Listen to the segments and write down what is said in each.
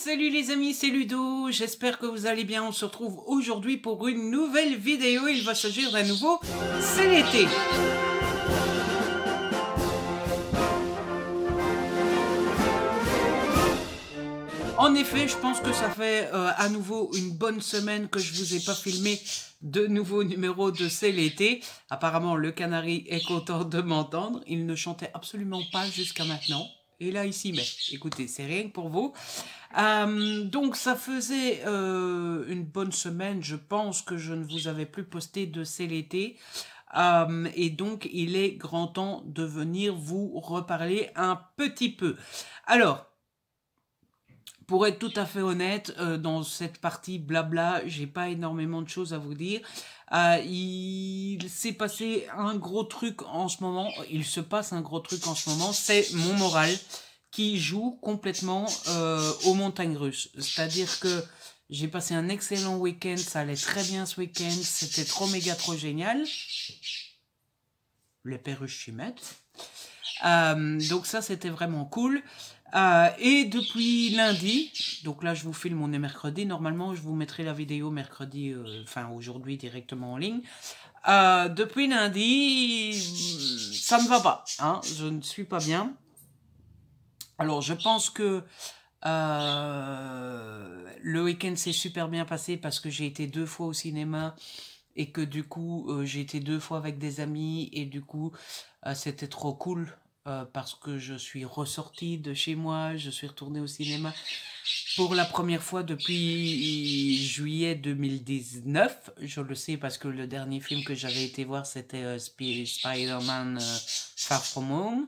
Salut les amis, c'est Ludo, j'espère que vous allez bien. On se retrouve aujourd'hui pour une nouvelle vidéo. Il va s'agir d'un nouveau C'est l'été. En effet, je pense que ça fait à nouveau une bonne semaine que je vous ai pas filmé de nouveaux numéros de C'est l'été. Apparemment, le canari est content de m'entendre. Il ne chantait absolument pas jusqu'à maintenant. Et là, ici, mais écoutez, c'est rien que pour vous. Donc, ça faisait une bonne semaine. Je pense que je ne vous avais plus posté de C'est l'été. Et donc, il est grand temps de venir vous reparler un petit peu. Alors, pour être tout à fait honnête, dans cette partie blabla, j'ai pas énormément de choses à vous dire. Il s'est passé un gros truc en ce moment. Il se passe un gros truc en ce moment. C'est mon moral qui joue complètement aux montagnes russes. C'est-à-dire que j'ai passé un excellent week-end. Ça allait très bien ce week-end. C'était trop méga trop génial. Les perruches s'y mettent. Donc ça, c'était vraiment cool. Et depuis lundi, donc là je vous filme, on est mercredi, normalement je vous mettrai la vidéo mercredi, enfin aujourd'hui directement en ligne. Depuis lundi, ça ne va pas, hein, je ne suis pas bien. Alors je pense que le week-end s'est super bien passé parce que j'ai été 2 fois au cinéma et que du coup j'ai été 2 fois avec des amis et du coup c'était trop cool. Parce que je suis ressortie de chez moi, je suis retournée au cinéma pour la première fois depuis juillet 2019. Je le sais parce que le dernier film que j'avais été voir, c'était Spider-Man Far From Home.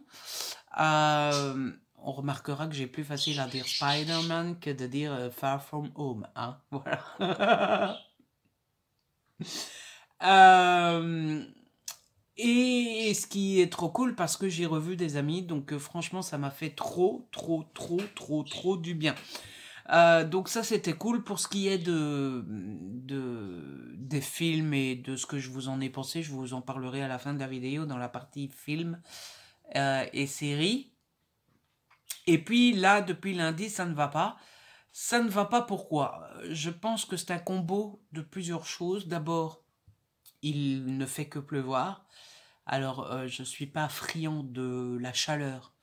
On remarquera que j'ai plus facile à dire Spider-Man que de dire Far From Home. Hein, voilà. Et ce qui est trop cool parce que j'ai revu des amis, donc franchement ça m'a fait trop du bien. Donc ça c'était cool. Pour ce qui est des films et de ce que je vous en ai pensé, je vous en parlerai à la fin de la vidéo dans la partie film et séries. Et puis là depuis lundi ça ne va pas. Ça ne va pas pourquoi? Je pense que c'est un combo de plusieurs choses. D'abord, il ne fait que pleuvoir. Alors, je suis pas friand de la chaleur,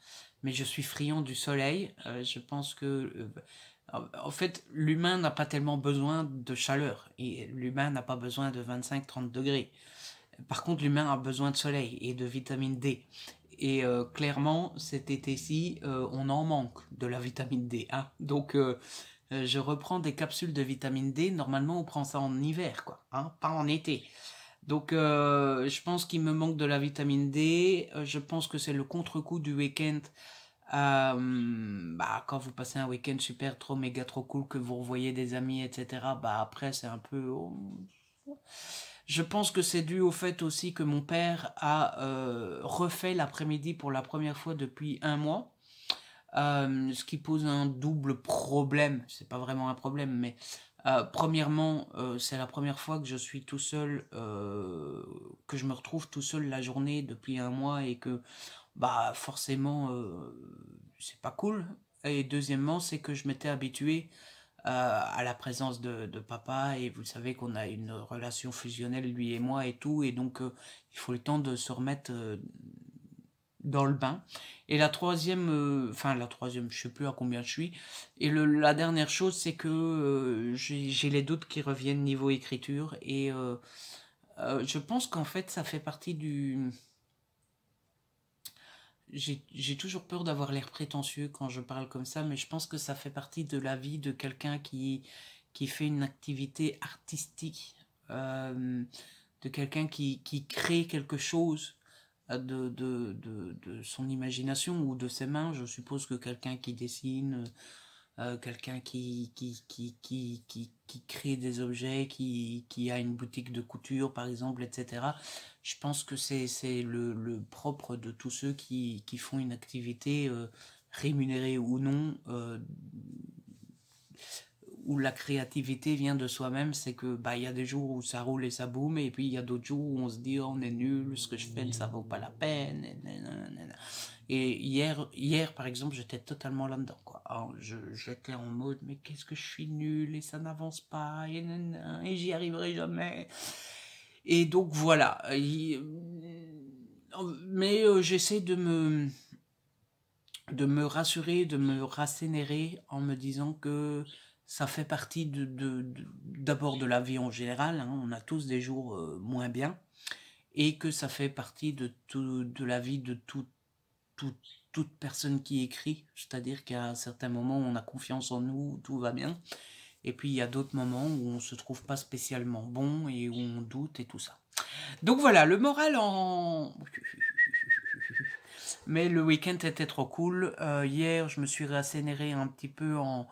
mais je suis friand du soleil. Je pense que, en fait, l'humain n'a pas tellement besoin de chaleur. Et l'humain n'a pas besoin de 25-30 degrés. Par contre, l'humain a besoin de soleil et de vitamine D. Et clairement, cet été-ci, on en manque de la vitamine D. Hein. Donc, je reprends des capsules de vitamine D. Normalement, on prend ça en hiver, quoi, hein, pas en été. Donc, je pense qu'il me manque de la vitamine D. Je pense que c'est le contre-coup du week-end. Quand vous passez un week-end super, trop méga, trop cool, que vous revoyez des amis, etc. Bah, après, c'est un peu... Je pense que c'est dû au fait aussi que mon père a refait l'après-midi pour la première fois depuis 1 mois. Ce qui pose un double problème. C'est pas vraiment un problème, mais premièrement, c'est la première fois que je suis tout seul, que je me retrouve tout seul la journée depuis 1 mois et que, bah, forcément, c'est pas cool. Et deuxièmement, c'est que je m'étais habitué à la présence de papa et vous savez qu'on a une relation fusionnelle, lui et moi et tout, et donc il faut le temps de se remettre dans le bain. Et la troisième, je sais plus à combien je suis. Et la dernière chose, c'est que j'ai les doutes qui reviennent niveau écriture. Et je pense qu'en fait, ça fait partie du... J'ai toujours peur d'avoir l'air prétentieux quand je parle comme ça, mais je pense que ça fait partie de la vie de quelqu'un qui fait une activité artistique, de quelqu'un qui crée quelque chose de son imagination ou de ses mains. Je suppose que quelqu'un qui dessine, quelqu'un qui crée des objets, qui a une boutique de couture par exemple, etc. Je pense que c'est le propre de tous ceux qui font une activité rémunérée ou non, où la créativité vient de soi-même. C'est que bah il y a des jours où ça roule et ça boum, et puis il y a d'autres jours où on se dit oh, on est nul, ce que je fais ça vaut pas la peine. Et hier par exemple j'étais totalement là-dedans quoi. hein, j'étais en mode, mais qu'est-ce que je suis nul et ça n'avance pas et j'y arriverai jamais. Et donc voilà. Mais j'essaie de me rassurer, de me rassénérer en me disant que ça fait partie d'abord de la vie en général, hein, on a tous des jours moins bien, et que ça fait partie de la vie de tout- toute personne qui écrit, c'est-à-dire qu'à certains moments on a confiance en nous, tout va bien, et puis il y a d'autres moments où on se trouve pas spécialement bon et où on doute et tout ça. Donc voilà, le moral en... Mais le week-end était trop cool. Hier, je me suis rassénéré un petit peu en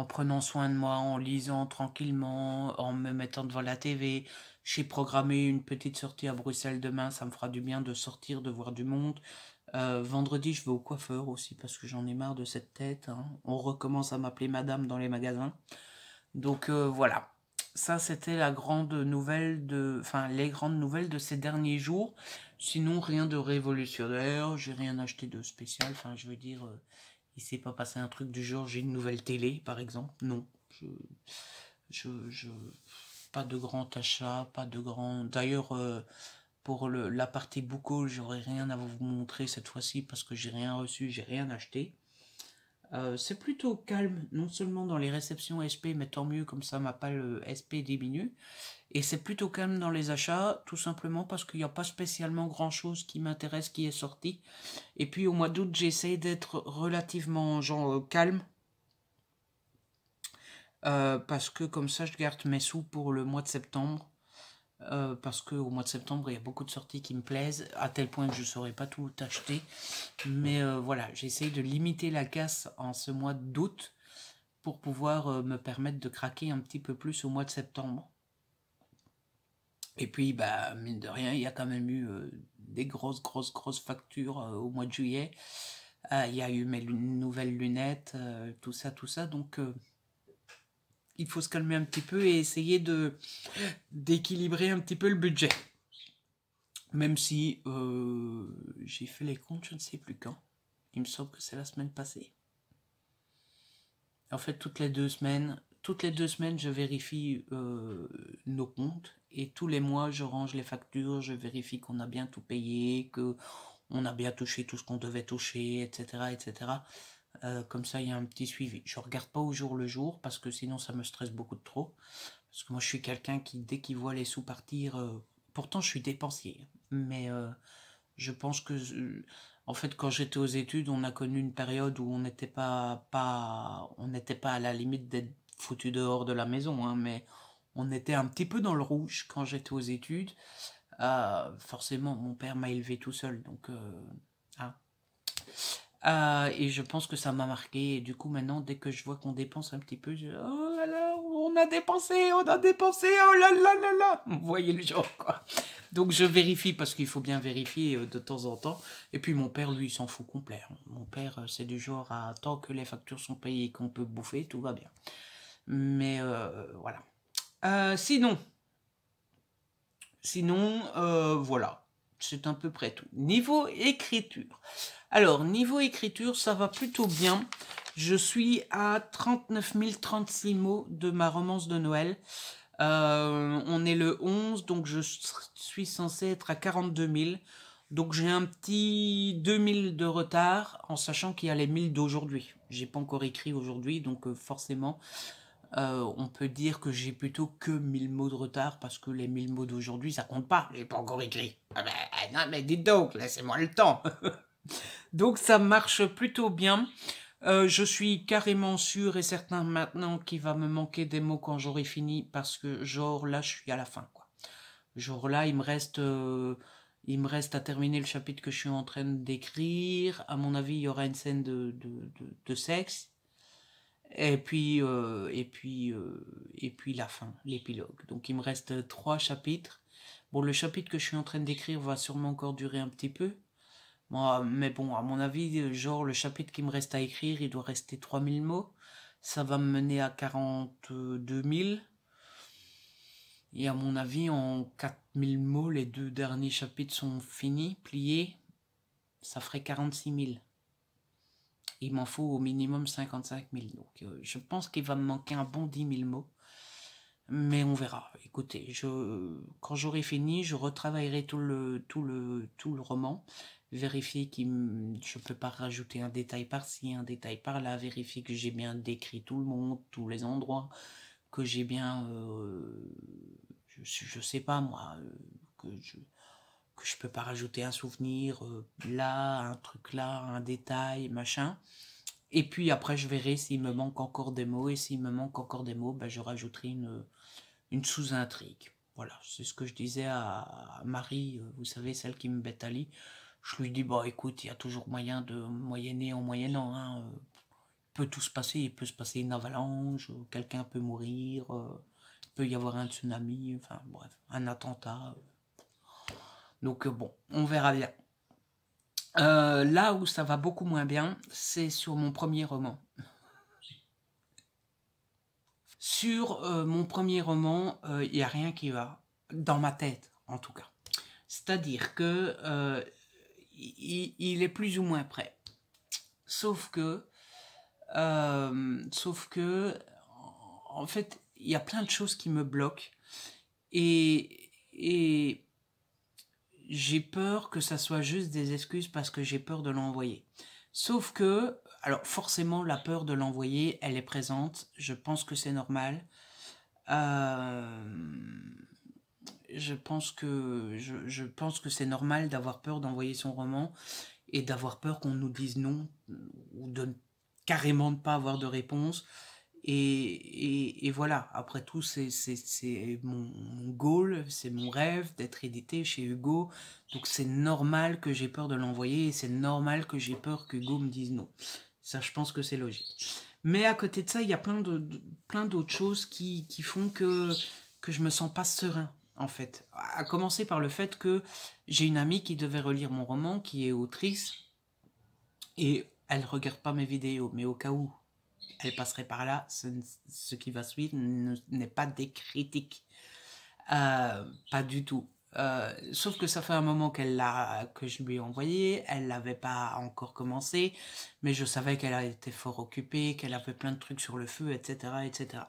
prenant soin de moi, en lisant tranquillement, en me mettant devant la TV. J'ai programmé une petite sortie à Bruxelles demain. Ça me fera du bien de sortir, de voir du monde. Vendredi, je vais au coiffeur aussi parce que j'en ai marre de cette tête, hein. On recommence à m'appeler madame dans les magasins. Donc voilà. Ça, c'était la grande nouvelle enfin, les grandes nouvelles de ces derniers jours. Sinon, rien de révolutionnaire. J'ai rien acheté de spécial. Enfin, je veux dire, il s'est pas passé un truc du genre, j'ai une nouvelle télé, par exemple. Non. Je, pas de grand achat, pas de grand. D'ailleurs, pour la partie Bouco, j'aurais rien à vous montrer cette fois-ci parce que j'ai rien reçu, j'ai rien acheté. C'est plutôt calme, non seulement dans les réceptions SP, mais tant mieux, comme ça ma palle SP diminue. Et c'est plutôt calme dans les achats, tout simplement parce qu'il n'y a pas spécialement grand-chose qui m'intéresse qui est sorti. Et puis au mois d'août, j'essaie d'être relativement genre calme, parce que comme ça, je garde mes sous pour le mois de septembre. Parce qu'au mois de septembre, il y a beaucoup de sorties qui me plaisent, à tel point que je ne saurais pas tout acheter. Mais voilà, j'essaye de limiter la casse en ce mois d'août pour pouvoir me permettre de craquer un petit peu plus au mois de septembre. Et puis, bah, mine de rien, il y a quand même eu des grosses factures au mois de juillet. Il y a eu mes nouvelles lunettes, tout ça. Donc, il faut se calmer un petit peu et essayer d'équilibrer un petit peu le budget. Même si j'ai fait les comptes, je ne sais plus quand. Il me semble que c'est la semaine passée. En fait, toutes les 2 semaines, je vérifie nos comptes et tous les mois, je range les factures, je vérifie qu'on a bien tout payé, que on a bien touché tout ce qu'on devait toucher, etc., etc. Comme ça, il y a un petit suivi. Je regarde pas au jour le jour parce que sinon, ça me stresse beaucoup de trop. Parce que moi, je suis quelqu'un qui, dès qu'il voit les sous partir, pourtant, je suis dépensier, mais je pense que, en fait, quand j'étais aux études, on a connu une période où on n'était pas à la limite d'être foutu dehors de la maison, hein, mais on était un petit peu dans le rouge quand j'étais aux études. Forcément, mon père m'a élevé tout seul, donc, hein. Et je pense que ça m'a marqué. Et du coup, maintenant, dès que je vois qu'on dépense un petit peu, oh là là, on a dépensé, oh là là là là. Vous voyez le genre, quoi. Donc je vérifie parce qu'il faut bien vérifier de temps en temps. Et puis mon père, lui, il s'en fout complet, hein. Mon père, c'est du genre à tant que les factures sont payées et qu'on peut bouffer, tout va bien. Mais voilà. Sinon, voilà. C'est à peu près tout. Niveau écriture. Alors, niveau écriture, ça va plutôt bien. Je suis à 39 036 mots de ma romance de Noël. On est le 11, donc je suis censé être à 42 000. Donc j'ai un petit 2000 de retard, en sachant qu'il y a les 1000 d'aujourd'hui. J'ai pas encore écrit aujourd'hui, donc forcément, on peut dire que j'ai plutôt que 1000 mots de retard, parce que les 1000 mots d'aujourd'hui, ça compte pas. J'ai pas encore écrit. Ah ben, non, mais dites donc, laissez-moi le temps. Donc ça marche plutôt bien. Je suis carrément sûr et certain maintenant qu'il va me manquer des mots quand j'aurai fini, parce que genre là je suis à la fin, quoi. Genre là il me reste à terminer le chapitre que je suis en train d'écrire. À mon avis il y aura une scène de sexe et puis la fin, l'épilogue. Donc il me reste 3 chapitres. Bon, le chapitre que je suis en train d'écrire va sûrement encore durer un petit peu. Moi, mais bon, à mon avis, genre le chapitre qui me reste à écrire, il doit rester 3000 mots. Ça va me mener à 42 000. Et à mon avis, en 4000 mots, les 2 derniers chapitres sont finis, pliés. Ça ferait 46 000. Il m'en faut au minimum 55 000. Donc, je pense qu'il va me manquer un bon 10 000 mots. Mais on verra. Écoutez, quand j'aurai fini, je retravaillerai tout le roman. Vérifier que je peux pas rajouter un détail par-ci, un détail par-là. Vérifier que j'ai bien décrit tout le monde, tous les endroits. Que j'ai bien... je sais pas moi. Que je peux pas rajouter un souvenir là, un truc là, un détail, machin. Et puis après, je verrai s'il me manque encore des mots. Et s'il me manque encore des mots, ben, je rajouterai une sous-intrigue. Voilà, c'est ce que je disais à Marie, vous savez, celle qui me bête à lit. Je lui dis, bon, écoute, il y a toujours moyen de moyenner en moyennant. Hein. Il peut tout se passer, il peut se passer une avalanche, quelqu'un peut mourir, il peut y avoir un tsunami, enfin bref, un attentat. Donc bon, on verra bien. Là où ça va beaucoup moins bien, c'est sur mon premier roman. Sur mon premier roman, il n'y a rien qui va, dans ma tête en tout cas. C'est-à-dire que il est plus ou moins prêt. Sauf que, en fait, il y a plein de choses qui me bloquent. Et j'ai peur que ça soit juste des excuses parce que j'ai peur de l'envoyer. Sauf que, alors forcément la peur de l'envoyer, elle est présente, je pense que c'est normal. Je pense que c'est normal d'avoir peur d'envoyer son roman et d'avoir peur qu'on nous dise non ou de carrément ne pas avoir de réponse. Et voilà, après tout, c'est mon goal, c'est mon rêve d'être édité chez Hugo. Donc c'est normal que j'ai peur de l'envoyer et c'est normal que j'ai peur qu'Hugo me dise non. Ça, je pense que c'est logique. Mais à côté de ça, il y a plein d'autres choses qui font que je me sens pas serein, en fait. À commencer par le fait que j'ai une amie qui devait relire mon roman, qui est autrice, et elle regarde pas mes vidéos, mais au cas où elle passerait par là, ce qui va suivre n'est pas des critiques. Pas du tout. Sauf que ça fait un moment que je lui ai envoyé, elle l'avait pas encore commencé, mais je savais qu'elle a été fort occupée, qu'elle avait plein de trucs sur le feu, etc. etc.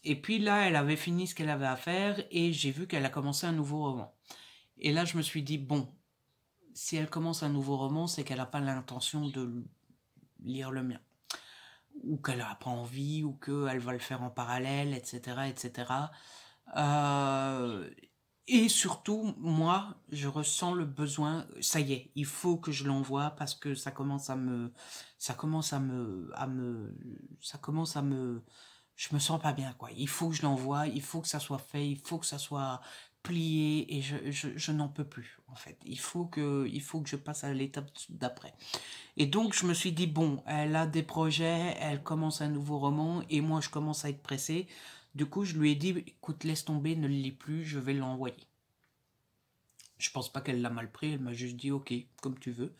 Et puis là, elle avait fini ce qu'elle avait à faire et j'ai vu qu'elle a commencé un nouveau roman. Et là, je me suis dit, bon, si elle commence un nouveau roman, c'est qu'elle n'a pas l'intention de lire le mien. Ou qu'elle n'a pas envie, ou qu'elle va le faire en parallèle, etc. etc. Et surtout, moi, je ressens le besoin, ça y est, il faut que je l'envoie parce que ça commence à me, je me sens pas bien, quoi. Il faut que je l'envoie, il faut que ça soit fait, il faut que ça soit plié et je n'en peux plus, en fait. Il faut que je passe à l'étape d'après. Et donc, je me suis dit, bon, elle a des projets, elle commence un nouveau roman et moi, je commence à être pressé. Du coup, je lui ai dit, écoute, laisse tomber, ne le lis plus, je vais l'envoyer. Je pense pas qu'elle l'a mal pris, elle m'a juste dit, ok, comme tu veux.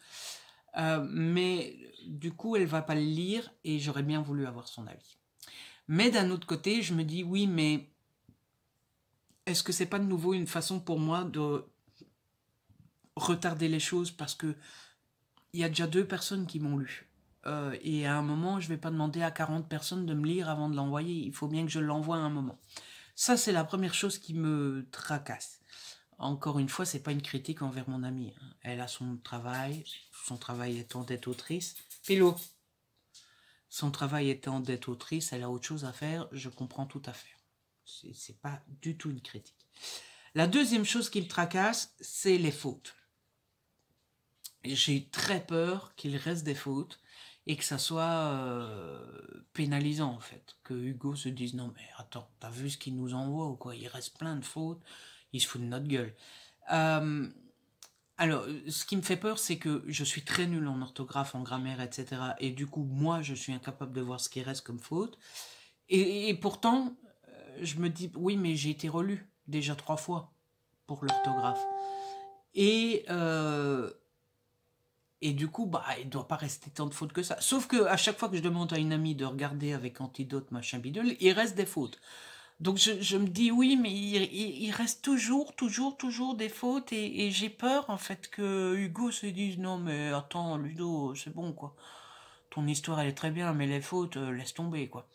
Mais du coup, elle va pas le lire et j'aurais bien voulu avoir son avis. Mais d'un autre côté, je me dis, oui, mais est-ce que c'est pas de nouveau une façon pour moi de retarder les choses parce que il y a déjà 2 personnes qui m'ont lu. Et à un moment, je vais pas demander à 40 personnes de me lire avant de l'envoyer. Il faut bien que je l'envoie à un moment. Ça, c'est la première chose qui me tracasse. Encore une fois, c'est pas une critique envers mon amie. Elle a son travail étant d'être autrice. Pélo. Son travail étant d'être autrice, elle a autre chose à faire, je comprends tout à fait. C'est pas du tout une critique. La deuxième chose qui me tracasse, c'est les fautes. J'ai très peur qu'il reste des fautes et que ça soit pénalisant en fait. Que Hugo se dise non mais attends, t'as vu ce qu'il nous envoie ou quoi? Il reste plein de fautes, il se fout de notre gueule. Alors, ce qui me fait peur, c'est que je suis très nul en orthographe, en grammaire, etc. Et du coup, moi, je suis incapable de voir ce qui reste comme faute. Et pourtant, je me dis, oui, mais j'ai été relu déjà 3 fois pour l'orthographe. Et du coup, bah, il ne doit pas rester tant de fautes que ça. Sauf que à chaque fois que je demande à une amie de regarder avec Antidote, machin bidule, il reste des fautes. Donc je me dis oui, mais il reste toujours des fautes et j'ai peur en fait que Hugo se dise non mais attends Ludo, c'est bon quoi. Ton histoire elle est très bien, mais les fautes, laisse tomber quoi.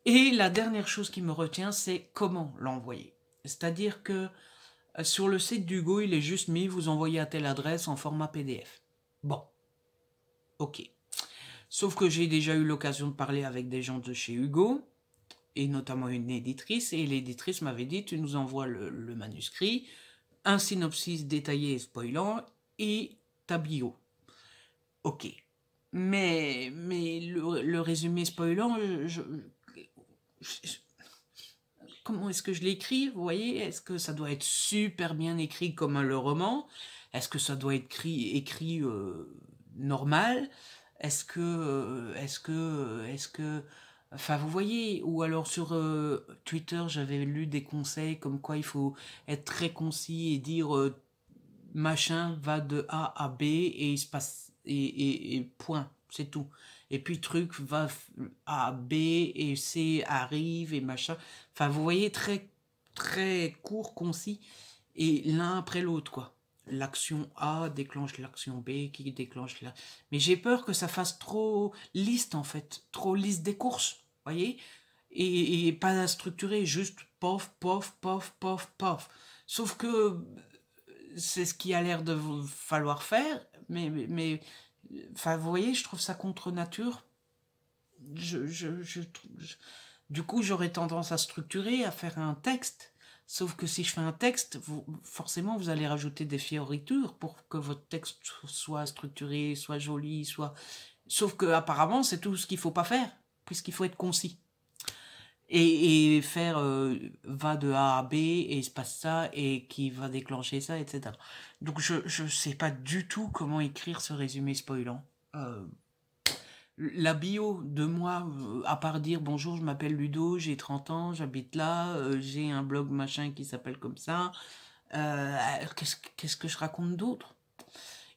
Et la dernière chose qui me retient, c'est comment l'envoyer. C'est-à-dire que sur le site d'Hugo, il est juste mis vous envoyez à telle adresse en format PDF. Bon, ok. Sauf que j'ai déjà eu l'occasion de parler avec des gens de chez Hugo, et notamment une éditrice, et l'éditrice m'avait dit tu nous envoies le manuscrit, un synopsis détaillé et spoilant, et ta bio. Ok. Mais le résumé spoilant, comment est-ce que je l'écris, vous voyez? Est-ce que ça doit être super bien écrit comme le roman? Est-ce que ça doit être écrit normal? Est-ce que, enfin, vous voyez, ou alors sur Twitter, j'avais lu des conseils comme quoi il faut être très concis et dire machin va de A à B et il se passe et point, c'est tout. Et puis truc va à B et C arrive et machin. Enfin, vous voyez, très très court, concis et l'un après l'autre quoi. L'action A déclenche l'action B qui déclenche la. Mais j'ai peur que ça fasse trop liste en fait, trop liste des courses, voyez, et pas structuré, juste pof pof pof pof pof. Sauf que c'est ce qui a l'air de vous falloir faire, mais enfin, vous voyez, je trouve ça contre nature. Du coup, j'aurais tendance à structurer, à faire un texte. Sauf que si je fais un texte, forcément, vous allez rajouter des fioritures pour que votre texte soit structuré, soit joli, soit. Sauf que apparemment, c'est tout ce qu'il faut pas faire, puisqu'il faut être concis et faire va de A à B et il se passe ça et qui va déclencher ça, etc. Donc je sais pas du tout comment écrire ce résumé spoilant. La bio de moi, à part dire bonjour, je m'appelle Ludo, j'ai 30 ans, j'habite là, j'ai un blog machin qui s'appelle comme ça. Qu'est-ce que je raconte d'autre?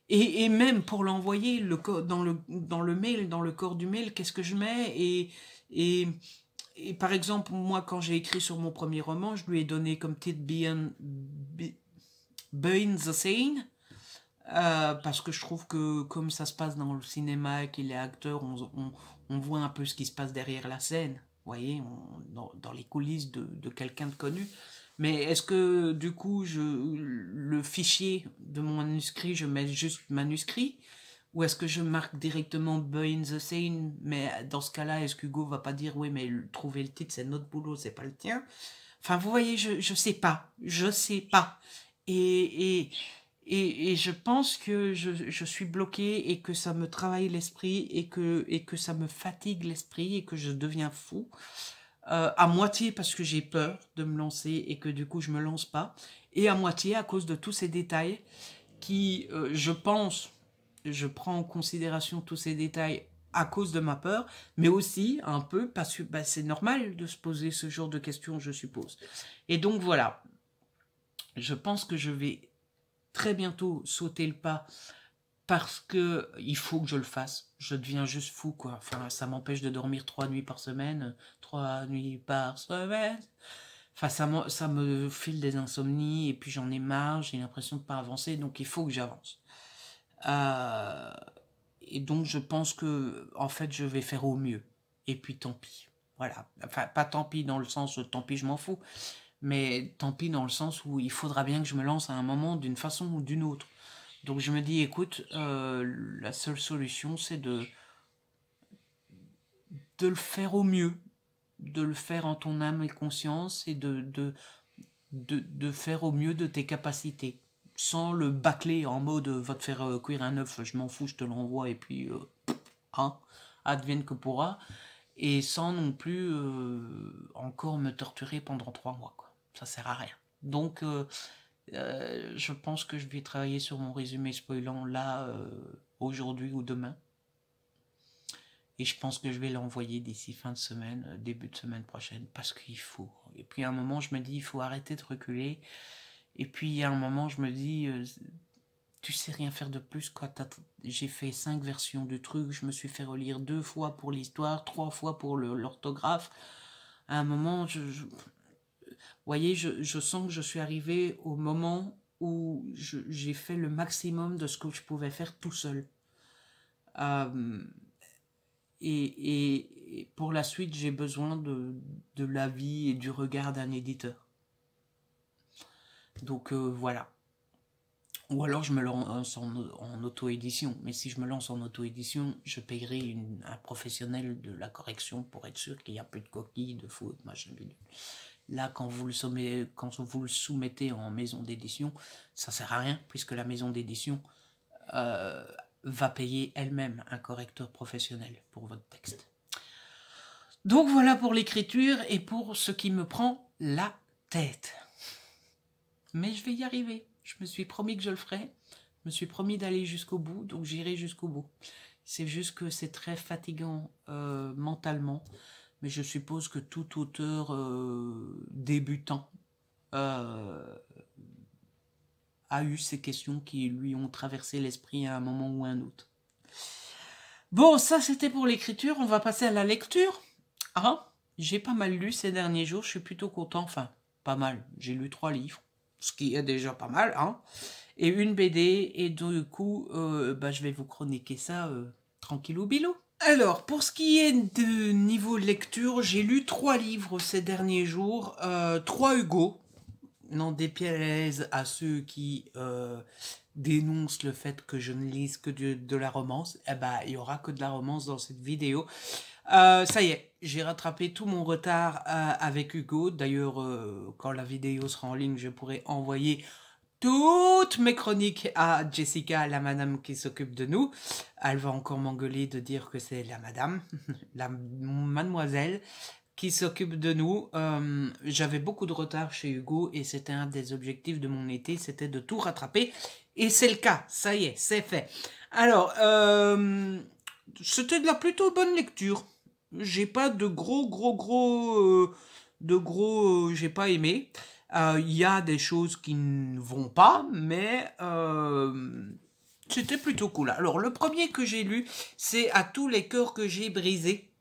Et même pour l'envoyer dans le mail, dans le corps du mail, qu'est-ce que je mets et et par exemple, moi, quand j'ai écrit sur mon premier roman, je lui ai donné comme titre Behind the Scene, parce que je trouve que comme ça se passe dans le cinéma et qu'il est acteur, on voit un peu ce qui se passe derrière la scène, vous voyez, dans les coulisses de quelqu'un de connu. Mais est-ce que du coup, le fichier de mon manuscrit, je mets juste manuscrit? Ou est-ce que je marque directement Behind the Scene? Mais dans ce cas-là, est-ce qu'Hugo va pas dire oui, mais trouver le titre, c'est notre boulot, c'est pas le tien? Enfin, vous voyez, je sais pas. Je sais pas. Et, et, et je pense que je suis bloqué et que ça me travaille l'esprit et que ça me fatigue l'esprit et que je deviens fou. À moitié parce que j'ai peur de me lancer et que du coup je me lance pas. Et à moitié à cause de tous ces détails qui, je pense, je prends en considération tous ces détails à cause de ma peur, mais aussi un peu parce que bah, c'est normal de se poser ce genre de questions, je suppose. Et donc voilà, je pense que je vais très bientôt sauter le pas parce que il faut que je le fasse. Je deviens juste fou, quoi. Enfin, ça m'empêche de dormir 3 nuits par semaine, 3 nuits par semaine. Enfin, ça me file des insomnies et puis j'en ai marre, j'ai l'impression de pas avancer, donc il faut que j'avance. Euh, et donc je pense que en fait je vais faire au mieux. Et puis tant pis. Voilà. Enfin, pas tant pis dans le sens tant pis je m'en fous, mais tant pis dans le sens où il faudra bien que je me lance à un moment d'une façon ou d'une autre. Donc je me dis écoute, la seule solution c'est de le faire au mieux, de le faire en ton âme et conscience et de faire au mieux de tes capacités. Sans le bâcler en mode va te faire cuire un œuf, je m'en fous, je te l'envoie et puis hein, advienne que pourra. Et sans non plus encore me torturer pendant 3 mois. Quoi. Ça sert à rien. Donc je pense que je vais travailler sur mon résumé spoilant là aujourd'hui ou demain. Et je pense que je vais l'envoyer d'ici fin de semaine, début de semaine prochaine, parce qu'il faut. Et puis à un moment, je me dis, il faut arrêter de reculer. Et puis à un moment, je me dis, tu sais rien faire de plus. Quoi. J'ai fait 5 versions du truc, je me suis fait relire 2 fois pour l'histoire, 3 fois pour l'orthographe. À un moment, voyez, je sens que je suis arrivé au moment où j'ai fait le maximum de ce que je pouvais faire tout seul. Euh, et pour la suite, j'ai besoin de l'avis et du regard d'un éditeur. Donc voilà. Ou alors je me lance en auto-édition. Mais si je me lance en auto-édition, je payerai un professionnel de la correction pour être sûr qu'il n'y a plus de coquilles, de fautes, machin. Là, quand vous le soumettez en maison d'édition, ça sert à rien, puisque la maison d'édition va payer elle-même un correcteur professionnel pour votre texte. Donc voilà pour l'écriture et pour ce qui me prend la tête. Mais je vais y arriver. Je me suis promis que je le ferais. Je me suis promis d'aller jusqu'au bout, donc j'irai jusqu'au bout. C'est juste que c'est très fatigant mentalement. Mais je suppose que tout auteur débutant a eu ces questions qui lui ont traversé l'esprit à un moment ou un autre. Bon, ça c'était pour l'écriture. On va passer à la lecture. Ah, j'ai pas mal lu ces derniers jours. Je suis plutôt content. Enfin, pas mal. J'ai lu 3 livres. Ce qui est déjà pas mal, hein. Et une BD, et du coup, je vais vous chroniquer ça tranquillou bilou. Alors, pour ce qui est de niveau lecture, j'ai lu 3 livres ces derniers jours, 3 Hugo, n'en déplaise à ceux qui dénoncent le fait que je ne lise que de la romance. Eh ben, il y aura que de la romance dans cette vidéo. Ça y est, j'ai rattrapé tout mon retard avec Hugo. D'ailleurs, quand la vidéo sera en ligne, je pourrai envoyer toutes mes chroniques à Jessica, la madame qui s'occupe de nous. Elle va encore m'engueuler de dire que c'est la madame, la mademoiselle qui s'occupe de nous. J'avais beaucoup de retard chez Hugo et c'était un des objectifs de mon été, c'était de tout rattraper. Et c'est le cas, ça y est, c'est fait. Alors, c'était de la plutôt bonne lecture. J'ai pas de j'ai pas aimé. Il y a des choses qui ne vont pas, mais c'était plutôt cool. Alors, le premier que j'ai lu, c'est À tous les cœurs que j'ai brisés,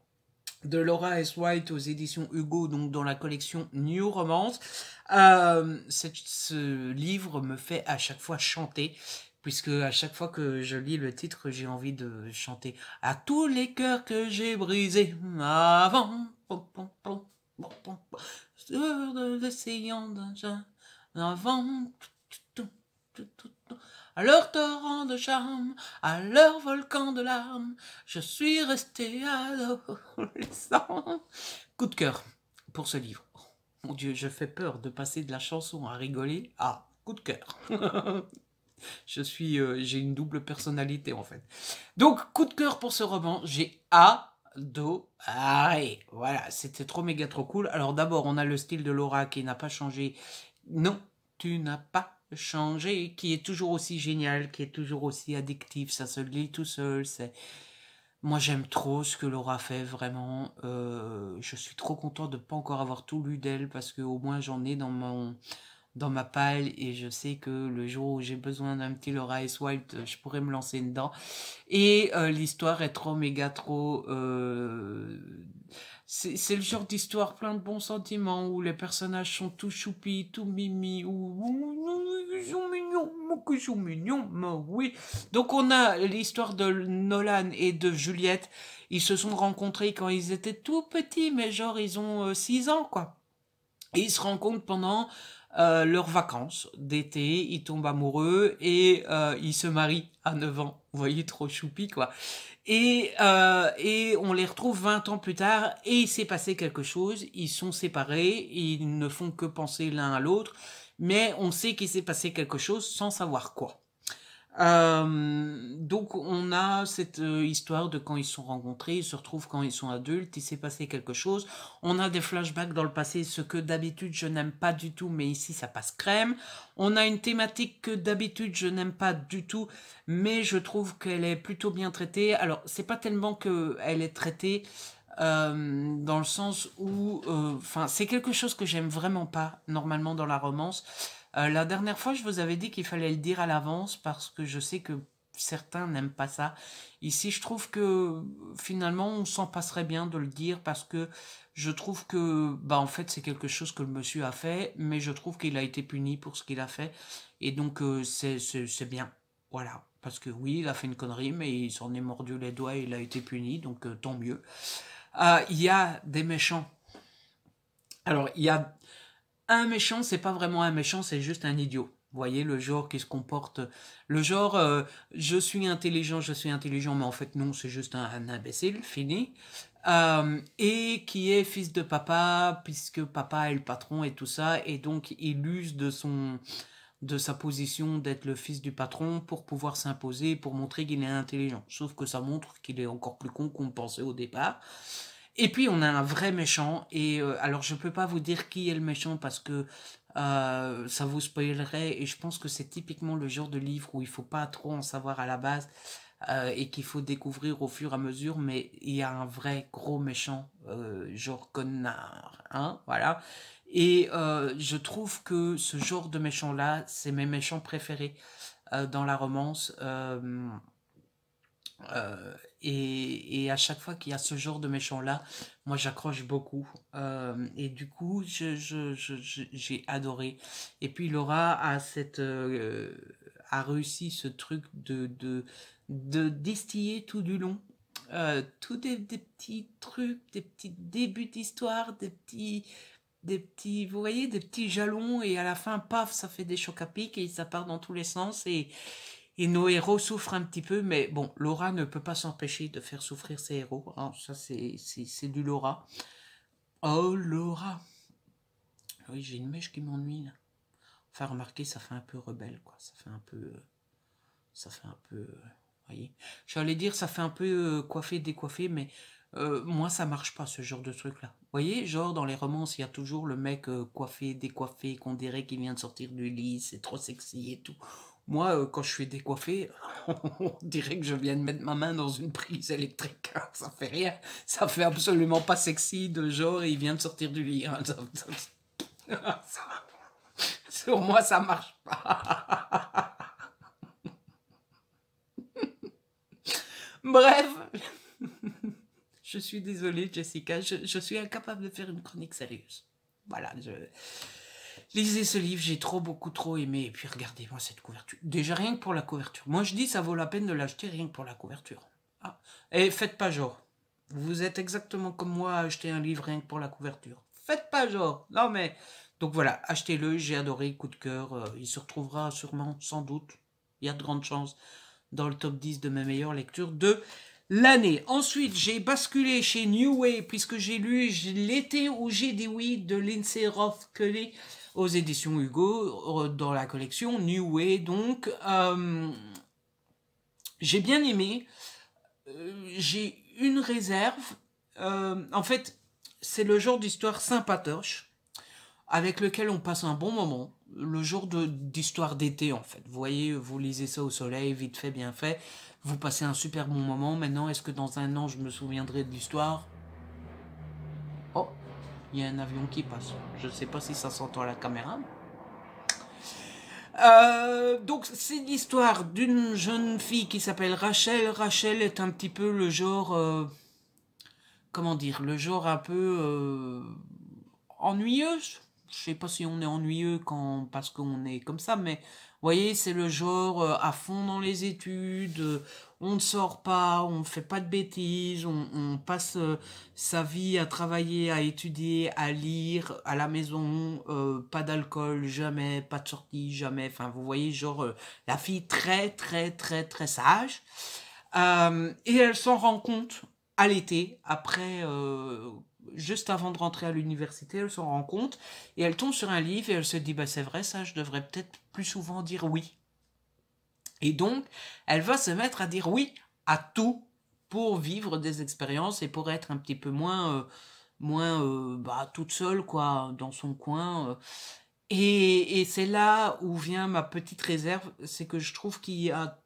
de Laura S. White aux éditions Hugo, donc dans la collection New Romance. Ce livre me fait à chaque fois chanter, puisque à chaque fois que je lis le titre, j'ai envie de chanter À tous les cœurs que j'ai brisés avant, de l'océan avant, à leur torrent de charme, à leur volcan de larmes, je suis resté adolescent. Coup de cœur pour ce livre. Mon Dieu, je fais peur de passer de la chanson à rigoler à coup de cœur. J'ai une double personnalité en fait. Donc, coup de cœur pour ce roman, j'ai adoré. Voilà, c'était trop méga trop cool. Alors d'abord, on a le style de Laura qui n'a pas changé. Non, tu n'as pas changé, qui est toujours aussi génial, qui est toujours aussi addictif, ça se lit tout seul, moi j'aime trop ce que Laura fait, vraiment, je suis trop content de ne pas encore avoir tout lu d'elle, parce que au moins j'en ai dans ma palle, et je sais que le jour où j'ai besoin d'un petit Laura S. White, je pourrais me lancer dedans, et l'histoire est trop méga trop... c'est le genre d'histoire plein de bons sentiments, où les personnages sont tout choupis, tout mimi, ils sont mignons, ils sont mignons, mais oui. Donc on a l'histoire de Nolan et de Juliette, ils se sont rencontrés quand ils étaient tout petits, mais genre ils ont 6 ans, quoi. Et ils se rencontrent pendant leurs vacances d'été, ils tombent amoureux et ils se marient à 9 ans. Vous voyez, trop choupi, quoi. Et on les retrouve 20 ans plus tard et il s'est passé quelque chose. Ils sont séparés, ils ne font que penser l'un à l'autre, mais on sait qu'il s'est passé quelque chose sans savoir quoi. Donc on a cette histoire de quand ils se sont rencontrés, ils se retrouvent quand ils sont adultes, il s'est passé quelque chose. On a des flashbacks dans le passé, ce que d'habitude je n'aime pas du tout, mais ici ça passe crème. On a une thématique que d'habitude je n'aime pas du tout, mais je trouve qu'elle est plutôt bien traitée. Alors c'est pas tellement qu'elle est traitée dans le sens où, c'est quelque chose que j'aime vraiment pas normalement dans la romance. La dernière fois, je vous avais dit qu'il fallait le dire à l'avance parce que je sais que certains n'aiment pas ça. Ici, je trouve que finalement, on s'en passerait bien de le dire parce que je trouve que, bah, en fait, c'est quelque chose que le monsieur a fait, mais je trouve qu'il a été puni pour ce qu'il a fait. Et donc, c'est bien. Voilà. Parce que oui, il a fait une connerie, mais il s'en est mordu les doigts et il a été puni, donc tant mieux. Il y a des méchants. Alors, il y a un méchant, c'est pas vraiment un méchant, c'est juste un idiot. Vous voyez, le genre qui se comporte... Le genre, je suis intelligent, mais en fait non, c'est juste un imbécile, fini. Et qui est fils de papa, puisque papa est le patron et tout ça, et donc il use de sa position d'être le fils du patron pour pouvoir s'imposer, pour montrer qu'il est intelligent. Sauf que ça montre qu'il est encore plus con qu'on pensait au départ. Et puis on a un vrai méchant, et alors je peux pas vous dire qui est le méchant parce que ça vous spoilerait, et je pense que c'est typiquement le genre de livre où il faut pas trop en savoir à la base, et qu'il faut découvrir au fur et à mesure, mais il y a un vrai gros méchant, genre connard, hein, voilà. Et je trouve que ce genre de méchant-là, c'est mes méchants préférés dans la romance. Et à chaque fois qu'il y a ce genre de méchant-là, moi j'accroche beaucoup. Et du coup, j'ai adoré. Et puis Laura a réussi ce truc de distiller tout du long. Tous des petits trucs, des petits débuts d'histoire, vous voyez, des petits jalons, et à la fin, paf, ça fait des chocs à pic et ça part dans tous les sens. Et nos héros souffrent un petit peu, mais bon, Laura ne peut pas s'empêcher de faire souffrir ses héros. Hein, ça, c'est du Laura. Oh, Laura. Oui, j'ai une mèche qui m'ennuie, là. Enfin, remarquez, ça fait un peu rebelle, quoi. Ça fait un peu... voyez. J'allais dire, ça fait un peu coiffé, décoiffé, mais moi, ça marche pas, ce genre de truc-là. Vous voyez, genre, dans les romances, il y a toujours le mec coiffé, décoiffé, qu'on dirait qu'il vient de sortir du lit, c'est trop sexy et tout. Moi, quand je suis décoiffé, on dirait que je viens de mettre ma main dans une prise électrique. Ça fait rien. Ça fait absolument pas sexy de genre, il vient de sortir du lit. Hein. Sur moi, ça marche pas. Bref, je suis désolée, Jessica, je suis incapable de faire une chronique sérieuse. Voilà, lisez ce livre, j'ai beaucoup trop aimé, et puis regardez-moi cette couverture. Déjà rien que pour la couverture. Moi je dis ça vaut la peine de l'acheter rien que pour la couverture. Ah. Et faites pas genre. Vous êtes exactement comme moi à acheter un livre rien que pour la couverture. Faites pas genre. Non mais... Donc voilà, achetez-le, j'ai adoré, coup de cœur. Il se retrouvera sûrement, sans doute, il y a de grandes chances, dans le top 10 de mes meilleures lectures de l'année. Ensuite, j'ai basculé chez New Way, puisque j'ai lu L'été où j'ai dit oui de Lindsay Roth Kelly aux éditions Hugo, dans la collection New Way. Donc, j'ai bien aimé. J'ai une réserve. En fait, c'est le genre d'histoire sympatoche, avec lequel on passe un bon moment. Le genre d'histoire d'été, en fait. Vous voyez, vous lisez ça au soleil, vite fait, bien fait. Vous passez un super bon moment. Maintenant, est-ce que dans un an, je me souviendrai de l'histoire? Oh, il y a un avion qui passe. Je ne sais pas si ça s'entend à la caméra. Donc, c'est l'histoire d'une jeune fille qui s'appelle Rachel. Rachel est un petit peu le genre... comment dire? Le genre un peu... ennuyeuse. Je sais pas si on est ennuyeux parce qu'on est comme ça, mais vous voyez, c'est le genre à fond dans les études, on ne sort pas, on ne fait pas de bêtises, on passe sa vie à travailler, à étudier, à lire, à la maison, pas d'alcool, jamais, pas de sortie, jamais. Enfin, vous voyez, genre la fille très, très, très, très sage. Et elle s'en rend compte à l'été, après, juste avant de rentrer à l'université, elle s'en rend compte et elle tombe sur un livre et elle se dit, bah c'est vrai ça, je devrais peut-être plus souvent dire oui. Et donc, elle va se mettre à dire oui à tout pour vivre des expériences et pour être un petit peu moins toute seule, quoi, dans son coin. Et c'est là où vient ma petite réserve, c'est que je trouve qu'il y a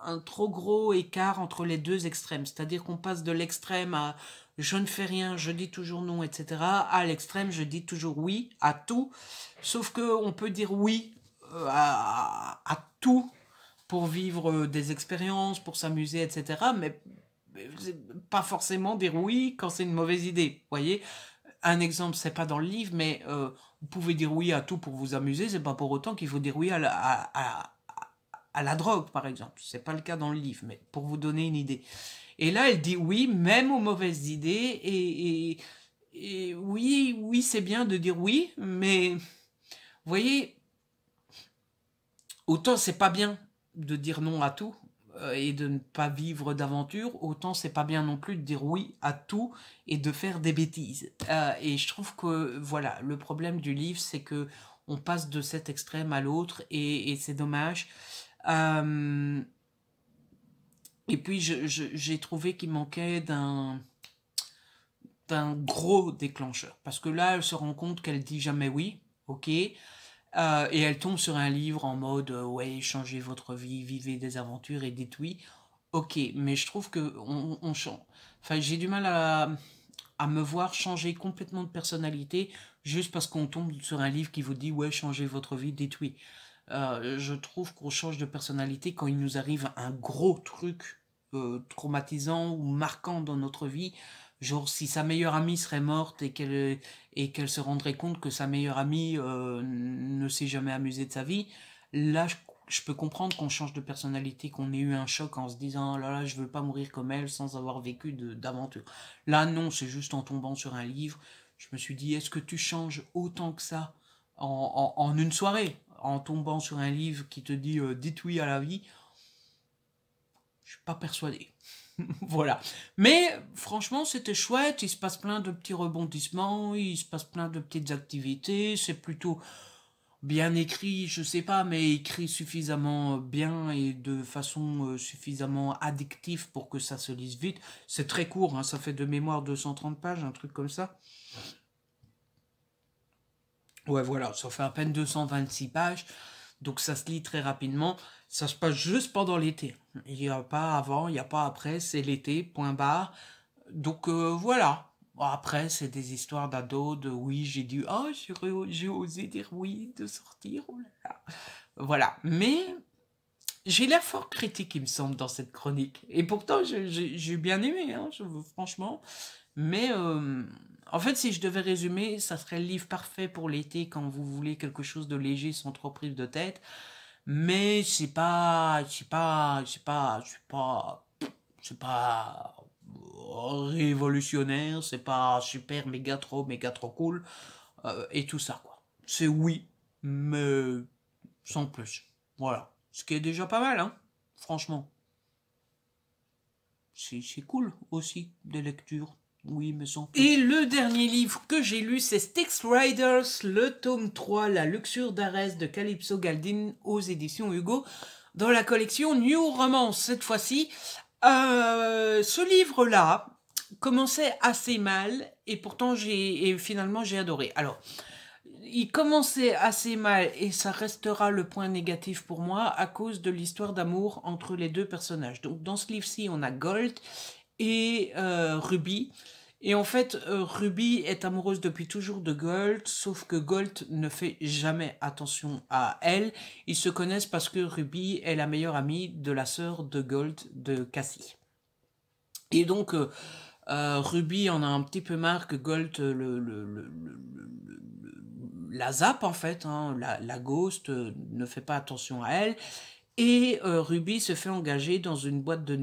un trop gros écart entre les deux extrêmes. C'est-à-dire qu'on passe de l'extrême à je ne fais rien, je dis toujours non, etc. à l'extrême, je dis toujours oui à tout. Sauf qu'on peut dire oui à tout pour vivre des expériences, pour s'amuser, etc. Mais pas forcément dire oui quand c'est une mauvaise idée. Vous voyez, un exemple, c'est pas dans le livre, mais vous pouvez dire oui à tout pour vous amuser, c'est pas pour autant qu'il faut dire oui à la drogue, par exemple. C'est pas le cas dans le livre, mais pour vous donner une idée. Et là, elle dit oui, même aux mauvaises idées, et oui, oui, c'est bien de dire oui, mais vous voyez, autant c'est pas bien de dire non à tout et de ne pas vivre d'aventure, autant c'est pas bien non plus de dire oui à tout et de faire des bêtises. Et je trouve que voilà, le problème du livre, c'est que on passe de cet extrême à l'autre et c'est dommage. Euh, et puis j'ai trouvé qu'il manquait d'un gros déclencheur. Parce que là, elle se rend compte qu'elle dit jamais oui, ok, et elle tombe sur un livre en mode ouais, changez votre vie, vivez des aventures et dites oui. Ok, mais je trouve que on change. Enfin, j'ai du mal à me voir changer complètement de personnalité juste parce qu'on tombe sur un livre qui vous dit ouais, changez votre vie, dites oui. Je trouve qu'on change de personnalité quand il nous arrive un gros truc traumatisant ou marquant dans notre vie. Genre si sa meilleure amie serait morte et qu'elle se rendrait compte que sa meilleure amie ne s'est jamais amusée de sa vie, là je peux comprendre qu'on change de personnalité, qu'on ait eu un choc en se disant oh là là je veux pas mourir comme elle sans avoir vécu d'aventure. Là non, c'est juste en tombant sur un livre, je me suis dit est-ce que tu changes autant que ça en une soirée, en tombant sur un livre qui te dit dites oui à la vie? Je suis pas persuadé. Voilà. Mais franchement, c'était chouette. Il se passe plein de petits rebondissements. Il se passe plein de petites activités. C'est plutôt bien écrit, je sais pas, mais écrit suffisamment bien et de façon suffisamment addictive pour que ça se lise vite. C'est très court, hein, ça fait de mémoire 230 pages, un truc comme ça. Ouais, voilà, ça fait à peine 226 pages. Donc ça se lit très rapidement. Ça se passe juste pendant l'été. Il n'y a pas avant, il n'y a pas après, c'est l'été, point barre. Donc voilà. Bon, après, c'est des histoires d'ados, de oui, j'ai dit, oh, j'ai osé dire oui, de sortir, oh là là. Voilà. Mais j'ai l'air fort critique, il me semble, dans cette chronique. Et pourtant, j'ai bien aimé, hein, franchement. Mais en fait, si je devais résumer, ça serait le livre parfait pour l'été quand vous voulez quelque chose de léger sans trop prise de tête. Mais c'est pas révolutionnaire, c'est pas super méga trop cool et tout ça quoi. C'est oui, mais sans plus. Voilà, ce qui est déjà pas mal, hein. Franchement, c'est cool aussi des lectures. Oui, mais sans plus. Et le dernier livre que j'ai lu, c'est Styx Riders, le tome 3, La luxure d'Arès de Calypso Galdin aux éditions Hugo, dans la collection New Romance cette fois-ci. Ce livre-là commençait assez mal et pourtant finalement j'ai adoré. Alors, il commençait assez mal et ça restera le point négatif pour moi à cause de l'histoire d'amour entre les deux personnages. Donc dans ce livre-ci, on a Gold et Ruby. Et en fait, Ruby est amoureuse depuis toujours de Gold, sauf que Gold ne fait jamais attention à elle. Ils se connaissent parce que Ruby est la meilleure amie de la sœur de Gold, de Cassie. Et donc, Ruby en a un petit peu marre que Gold la zappe en fait, hein, la ghost, ne fait pas attention à elle. Et Ruby se fait engager dans une boîte de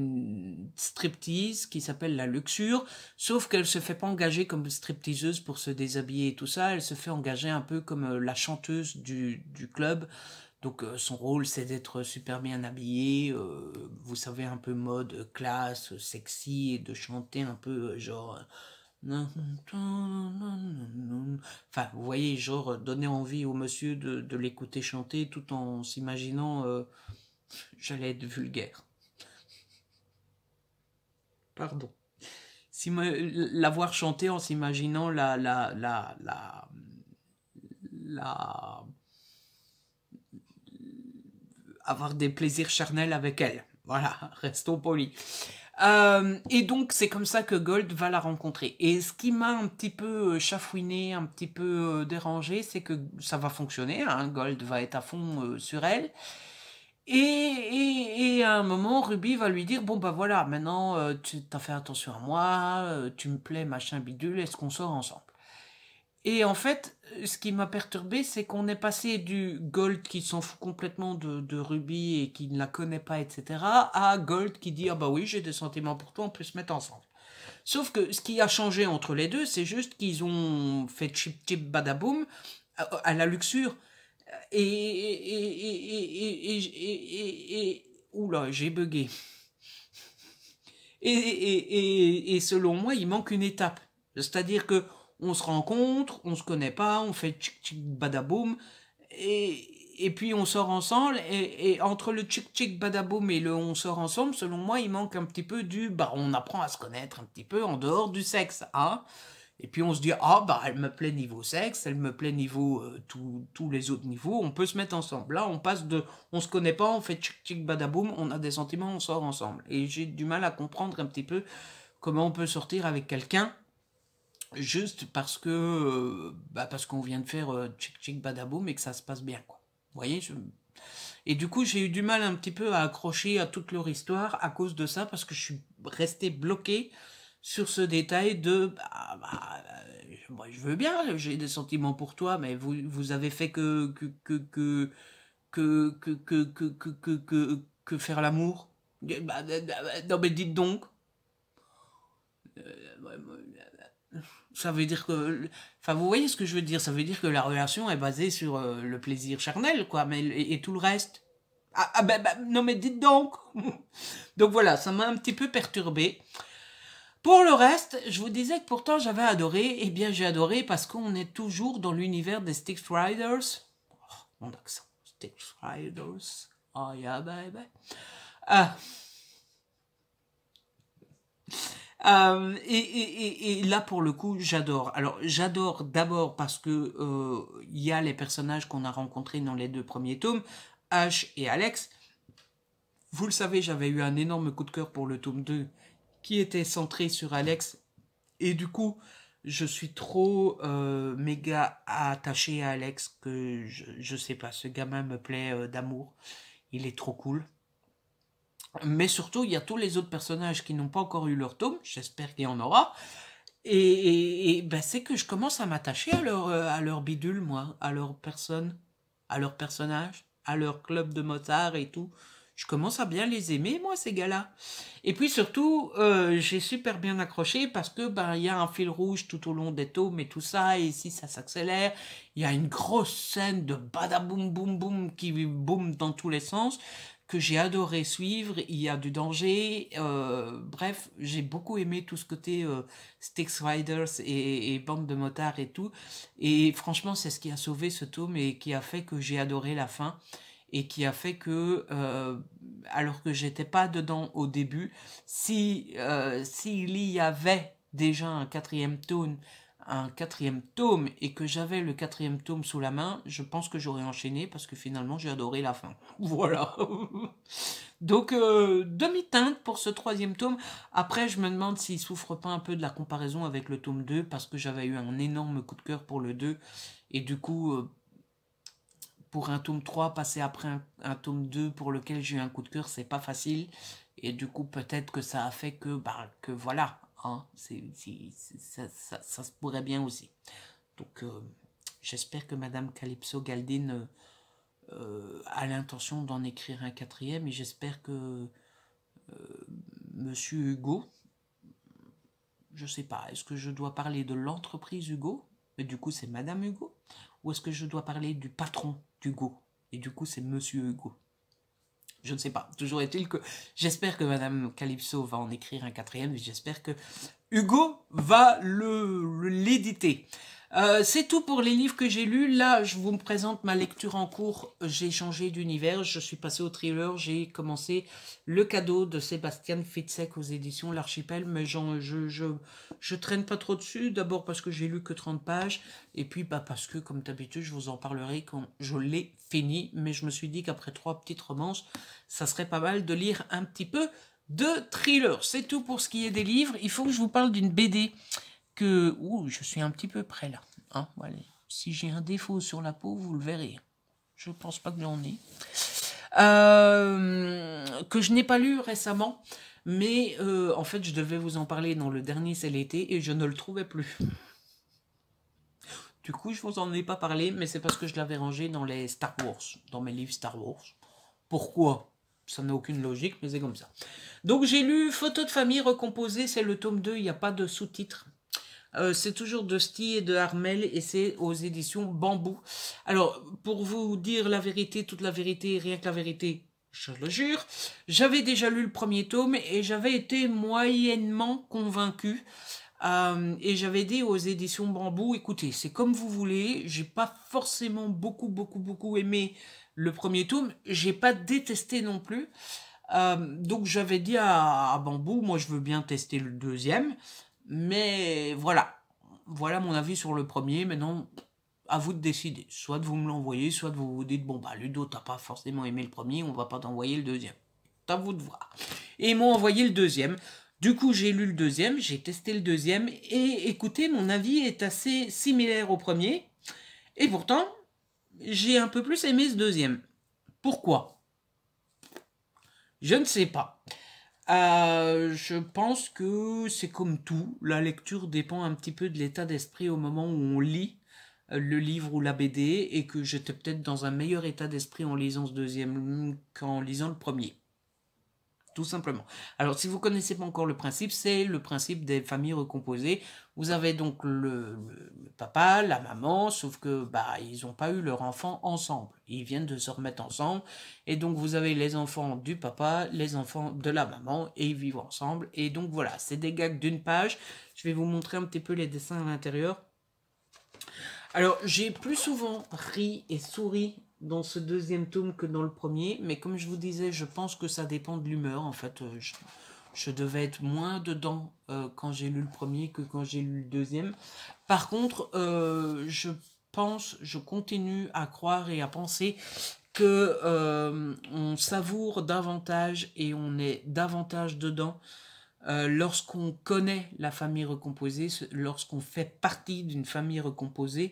striptease qui s'appelle La Luxure, sauf qu'elle se fait pas engager comme stripteaseuse pour se déshabiller et tout ça, elle se fait engager un peu comme la chanteuse du club. Donc son rôle c'est d'être super bien habillée, vous savez, un peu mode classe, sexy, et de chanter un peu genre... Enfin, vous voyez, genre donner envie au monsieur de l'écouter chanter tout en s'imaginant... j'allais être vulgaire. Pardon. L'avoir chanté en s'imaginant avoir des plaisirs charnels avec elle. Voilà, restons polis. Et donc c'est comme ça que Gold va la rencontrer. Et ce qui m'a un petit peu chafouiné, un petit peu dérangé, c'est que ça va fonctionner, hein, Gold va être à fond sur elle. Et à un moment, Ruby va lui dire, bon bah voilà, maintenant tu as fait attention à moi, tu me plais, machin bidule, est-ce qu'on sort ensemble? Et en fait, ce qui m'a perturbé, c'est qu'on est passé du Gold qui s'en fout complètement de Ruby et qui ne la connaît pas, etc., à Gold qui dit, ah bah oui, j'ai des sentiments pour toi, on peut se mettre ensemble. Sauf que ce qui a changé entre les deux, c'est juste qu'ils ont fait chip chip badaboum à la luxure. Oula, j'ai bugué. Et selon moi, il manque une étape. C'est-à-dire que on se rencontre, on se connaît pas, on fait tchic tchic badaboum, et puis on sort ensemble, et entre le tchic tchic badaboum et le on sort ensemble, selon moi, il manque un petit peu bah on apprend à se connaître un petit peu en dehors du sexe, hein. Et puis on se dit, ah bah elle me plaît niveau sexe, elle me plaît niveau tous les autres niveaux, on peut se mettre ensemble. Là on passe de, on se connaît pas, on fait tchic tchic badaboum, on a des sentiments, on sort ensemble. Et j'ai du mal à comprendre un petit peu comment on peut sortir avec quelqu'un juste parce que parce qu'on vient de faire tchic tchic badaboum et que ça se passe bien, quoi. Vous voyez, et du coup j'ai eu du mal un petit peu à accrocher à toute leur histoire à cause de ça, parce que je suis resté bloqué sur ce détail de moi, je veux bien, j'ai des sentiments pour toi, mais vous avez fait que faire l'amour. Non mais dites donc, ça veut dire que, enfin vous voyez ce que je veux dire, ça veut dire que la relation est basée sur le plaisir charnel, quoi, mais et tout le reste. Non mais dites donc. Donc voilà, ça m'a un petit peu perturbé. Pour le reste, je vous disais que pourtant j'avais adoré. Eh bien, j'ai adoré parce qu'on est toujours dans l'univers des Styx Riders. Oh, mon accent. Styx Riders. Oh yeah, baby. Ah. Et là, pour le coup, j'adore. Alors, j'adore d'abord parce que il y a les personnages qu'on a rencontrés dans les deux premiers tomes, Ash et Alex. Vous le savez, j'avais eu un énorme coup de cœur pour le tome 2 qui était centré sur Alex. Et du coup, je suis trop méga attaché à Alex que je sais pas, ce gamin me plaît d'amour. Il est trop cool. Mais surtout, il y a tous les autres personnages qui n'ont pas encore eu leur tome. J'espère qu'il y en aura. Et c'est que je commence à m'attacher à leur bidule, moi, à leur personne, à leur personnage, à leur club de Mozart et tout. Je commence à bien les aimer, moi, ces gars-là. Et puis surtout, j'ai super bien accroché parce que il y a un fil rouge tout au long des tomes et tout ça, et ici ça s'accélère. Il y a une grosse scène de badaboum boum boum qui boum dans tous les sens que j'ai adoré suivre. Il y a du danger. Bref, j'ai beaucoup aimé tout ce côté Styx Riders et bande de motards et tout. Et franchement, c'est ce qui a sauvé ce tome et qui a fait que j'ai adoré la fin et qui a fait que, alors que j'étais pas dedans au début, si s'il y avait déjà un quatrième tome et que j'avais le quatrième tome sous la main, je pense que j'aurais enchaîné parce que finalement j'ai adoré la fin. Voilà. Donc demi-teinte pour ce troisième tome. Après, je me demande s'il souffre pas un peu de la comparaison avec le tome 2 parce que j'avais eu un énorme coup de cœur pour le 2 et du coup pour un tome 3, passer après un tome 2 pour lequel j'ai eu un coup de cœur, c'est pas facile. Et du coup, peut-être que ça a fait que voilà, hein, ça se pourrait bien aussi. Donc, j'espère que Madame Calypso Galdin a l'intention d'en écrire un quatrième, et j'espère que Monsieur Hugo, je sais pas, est-ce que je dois parler de l'entreprise Hugo, mais du coup c'est Madame Hugo, ou est-ce que je dois parler du patron d'Hugo, et du coup c'est Monsieur Hugo? Je ne sais pas. Toujours est-il que j'espère que Madame Calypso va en écrire un quatrième, et j'espère que Hugo va l'éditer. C'est tout pour les livres que j'ai lus. Là, je vous me présente ma lecture en cours. J'ai changé d'univers. Je suis passé au thriller. J'ai commencé Le Cadeau de Sébastien Fitzek aux éditions L'Archipel. Mais je traîne pas trop dessus. D'abord parce que j'ai lu que 30 pages. Et puis parce que, comme d'habitude, je vous en parlerai quand je l'ai fini. Mais je me suis dit qu'après 3 petites romances, ça serait pas mal de lire un petit peu de thriller. C'est tout pour ce qui est des livres. Il faut que je vous parle d'une BD que... Ouh, je suis un petit peu près là. Hein, voilà. Si j'ai un défaut sur la peau, vous le verrez. Je pense pas que j'en ai. que je n'ai pas lu récemment, mais en fait, je devais vous en parler dans le dernier C'est l'été et je ne le trouvais plus. Du coup, je vous en ai pas parlé, mais c'est parce que je l'avais rangé dans les Star Wars, dans mes livres Star Wars. Pourquoi? Ça n'a aucune logique, mais c'est comme ça. Donc j'ai lu Photos de famille recomposées, c'est le tome 2, il n'y a pas de sous-titres. C'est toujours de Sty et de Harmel et c'est aux éditions Bambou. Alors, pour vous dire la vérité, toute la vérité, rien que la vérité, je le jure, j'avais déjà lu le premier tome et j'avais été moyennement convaincu. Et j'avais dit aux éditions Bambou, écoutez, c'est comme vous voulez, j'ai pas forcément beaucoup aimé le premier tome, j'ai pas détesté non plus. Donc j'avais dit à Bambou, moi je veux bien tester le deuxième, mais voilà. Voilà mon avis sur le premier, maintenant à vous de décider. Soit vous me l'envoyez, soit vous vous dites, bon bah Ludo, t'as pas forcément aimé le premier, on va pas t'envoyer le deuxième. C'est à vous de voir. Et ils m'ont envoyé le deuxième. Du coup, j'ai lu le deuxième, j'ai testé le deuxième, et écoutez, mon avis est assez similaire au premier, et pourtant, j'ai un peu plus aimé ce deuxième. Pourquoi? Je ne sais pas. Je pense que c'est comme tout, la lecture dépend un petit peu de l'état d'esprit au moment où on lit le livre ou la BD, et que j'étais peut-être dans un meilleur état d'esprit en lisant ce deuxième qu'en lisant le premier. Tout simplement. Alors, si vous ne connaissez pas encore le principe, c'est le principe des familles recomposées. Vous avez donc le papa, la maman, sauf que bah ils n'ont pas eu leur enfant ensemble. Ils viennent de se remettre ensemble. Et donc, vous avez les enfants du papa, les enfants de la maman, et ils vivent ensemble. Et donc, voilà, c'est des gags d'une page. Je vais vous montrer un petit peu les dessins à l'intérieur. Alors, j'ai plus souvent ri et souri dans ce deuxième tome que dans le premier, mais comme je vous disais, je pense que ça dépend de l'humeur. En fait, je devais être moins dedans quand j'ai lu le premier que quand j'ai lu le deuxième. Par contre, je continue à croire et à penser que on savoure davantage et on est davantage dedans lorsqu'on connaît la famille recomposée, lorsqu'on fait partie d'une famille recomposée,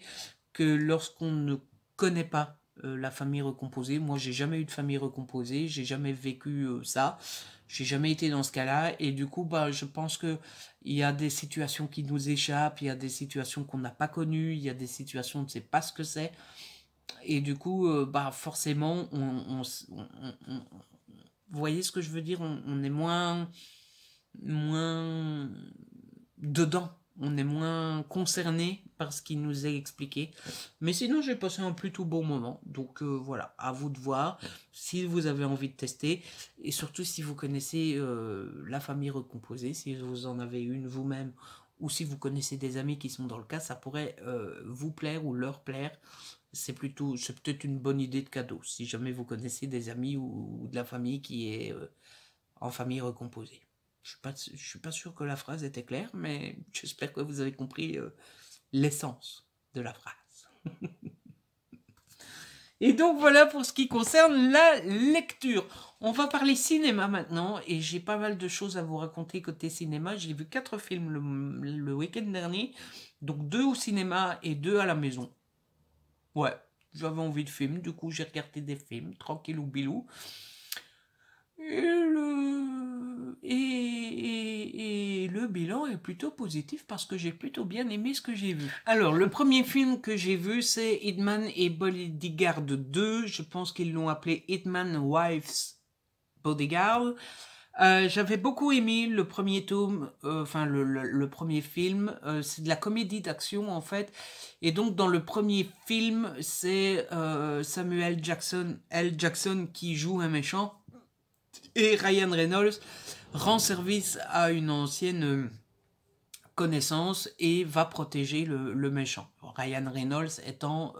que lorsqu'on ne connaît pas la famille recomposée. Moi, j'ai jamais eu de famille recomposée, j'ai jamais vécu ça, j'ai jamais été dans ce cas-là, et du coup, bah, je pense que il y a des situations qui nous échappent, il y a des situations qu'on n'a pas connues, il y a des situations on ne sait pas ce que c'est, et du coup, bah, forcément, vous voyez ce que je veux dire, on est moins dedans, on est moins concerné par ce qui nous est expliqué. Mais sinon, j'ai passé un plutôt bon moment. Donc voilà, à vous de voir si vous avez envie de tester. Et surtout si vous connaissez la famille recomposée, si vous en avez une vous-même, ou si vous connaissez des amis qui sont dans le cas, ça pourrait vous plaire ou leur plaire. C'est peut-être une bonne idée de cadeau, si jamais vous connaissez des amis ou de la famille qui est en famille recomposée. Je suis pas sûr que la phrase était claire, mais j'espère que vous avez compris l'essence de la phrase. Et donc voilà pour ce qui concerne la lecture. On va parler cinéma maintenant, et j'ai pas mal de choses à vous raconter côté cinéma. J'ai vu 4 films le week-end dernier, donc 2 au cinéma et 2 à la maison. Ouais, j'avais envie de films, du coup j'ai regardé des films, tranquille ou bilou. Et le bilan est plutôt positif parce que j'ai plutôt bien aimé ce que j'ai vu. Alors, le premier film que j'ai vu, c'est Hitman et Bodyguard 2. Je pense qu'ils l'ont appelé Hitman Wife's Bodyguard. J'avais beaucoup aimé le premier tome, enfin le premier film. C'est de la comédie d'action en fait. Et donc dans le premier film, c'est Samuel L. Jackson qui joue un méchant. Et Ryan Reynolds rend service à une ancienne connaissance et va protéger le méchant. Ryan Reynolds étant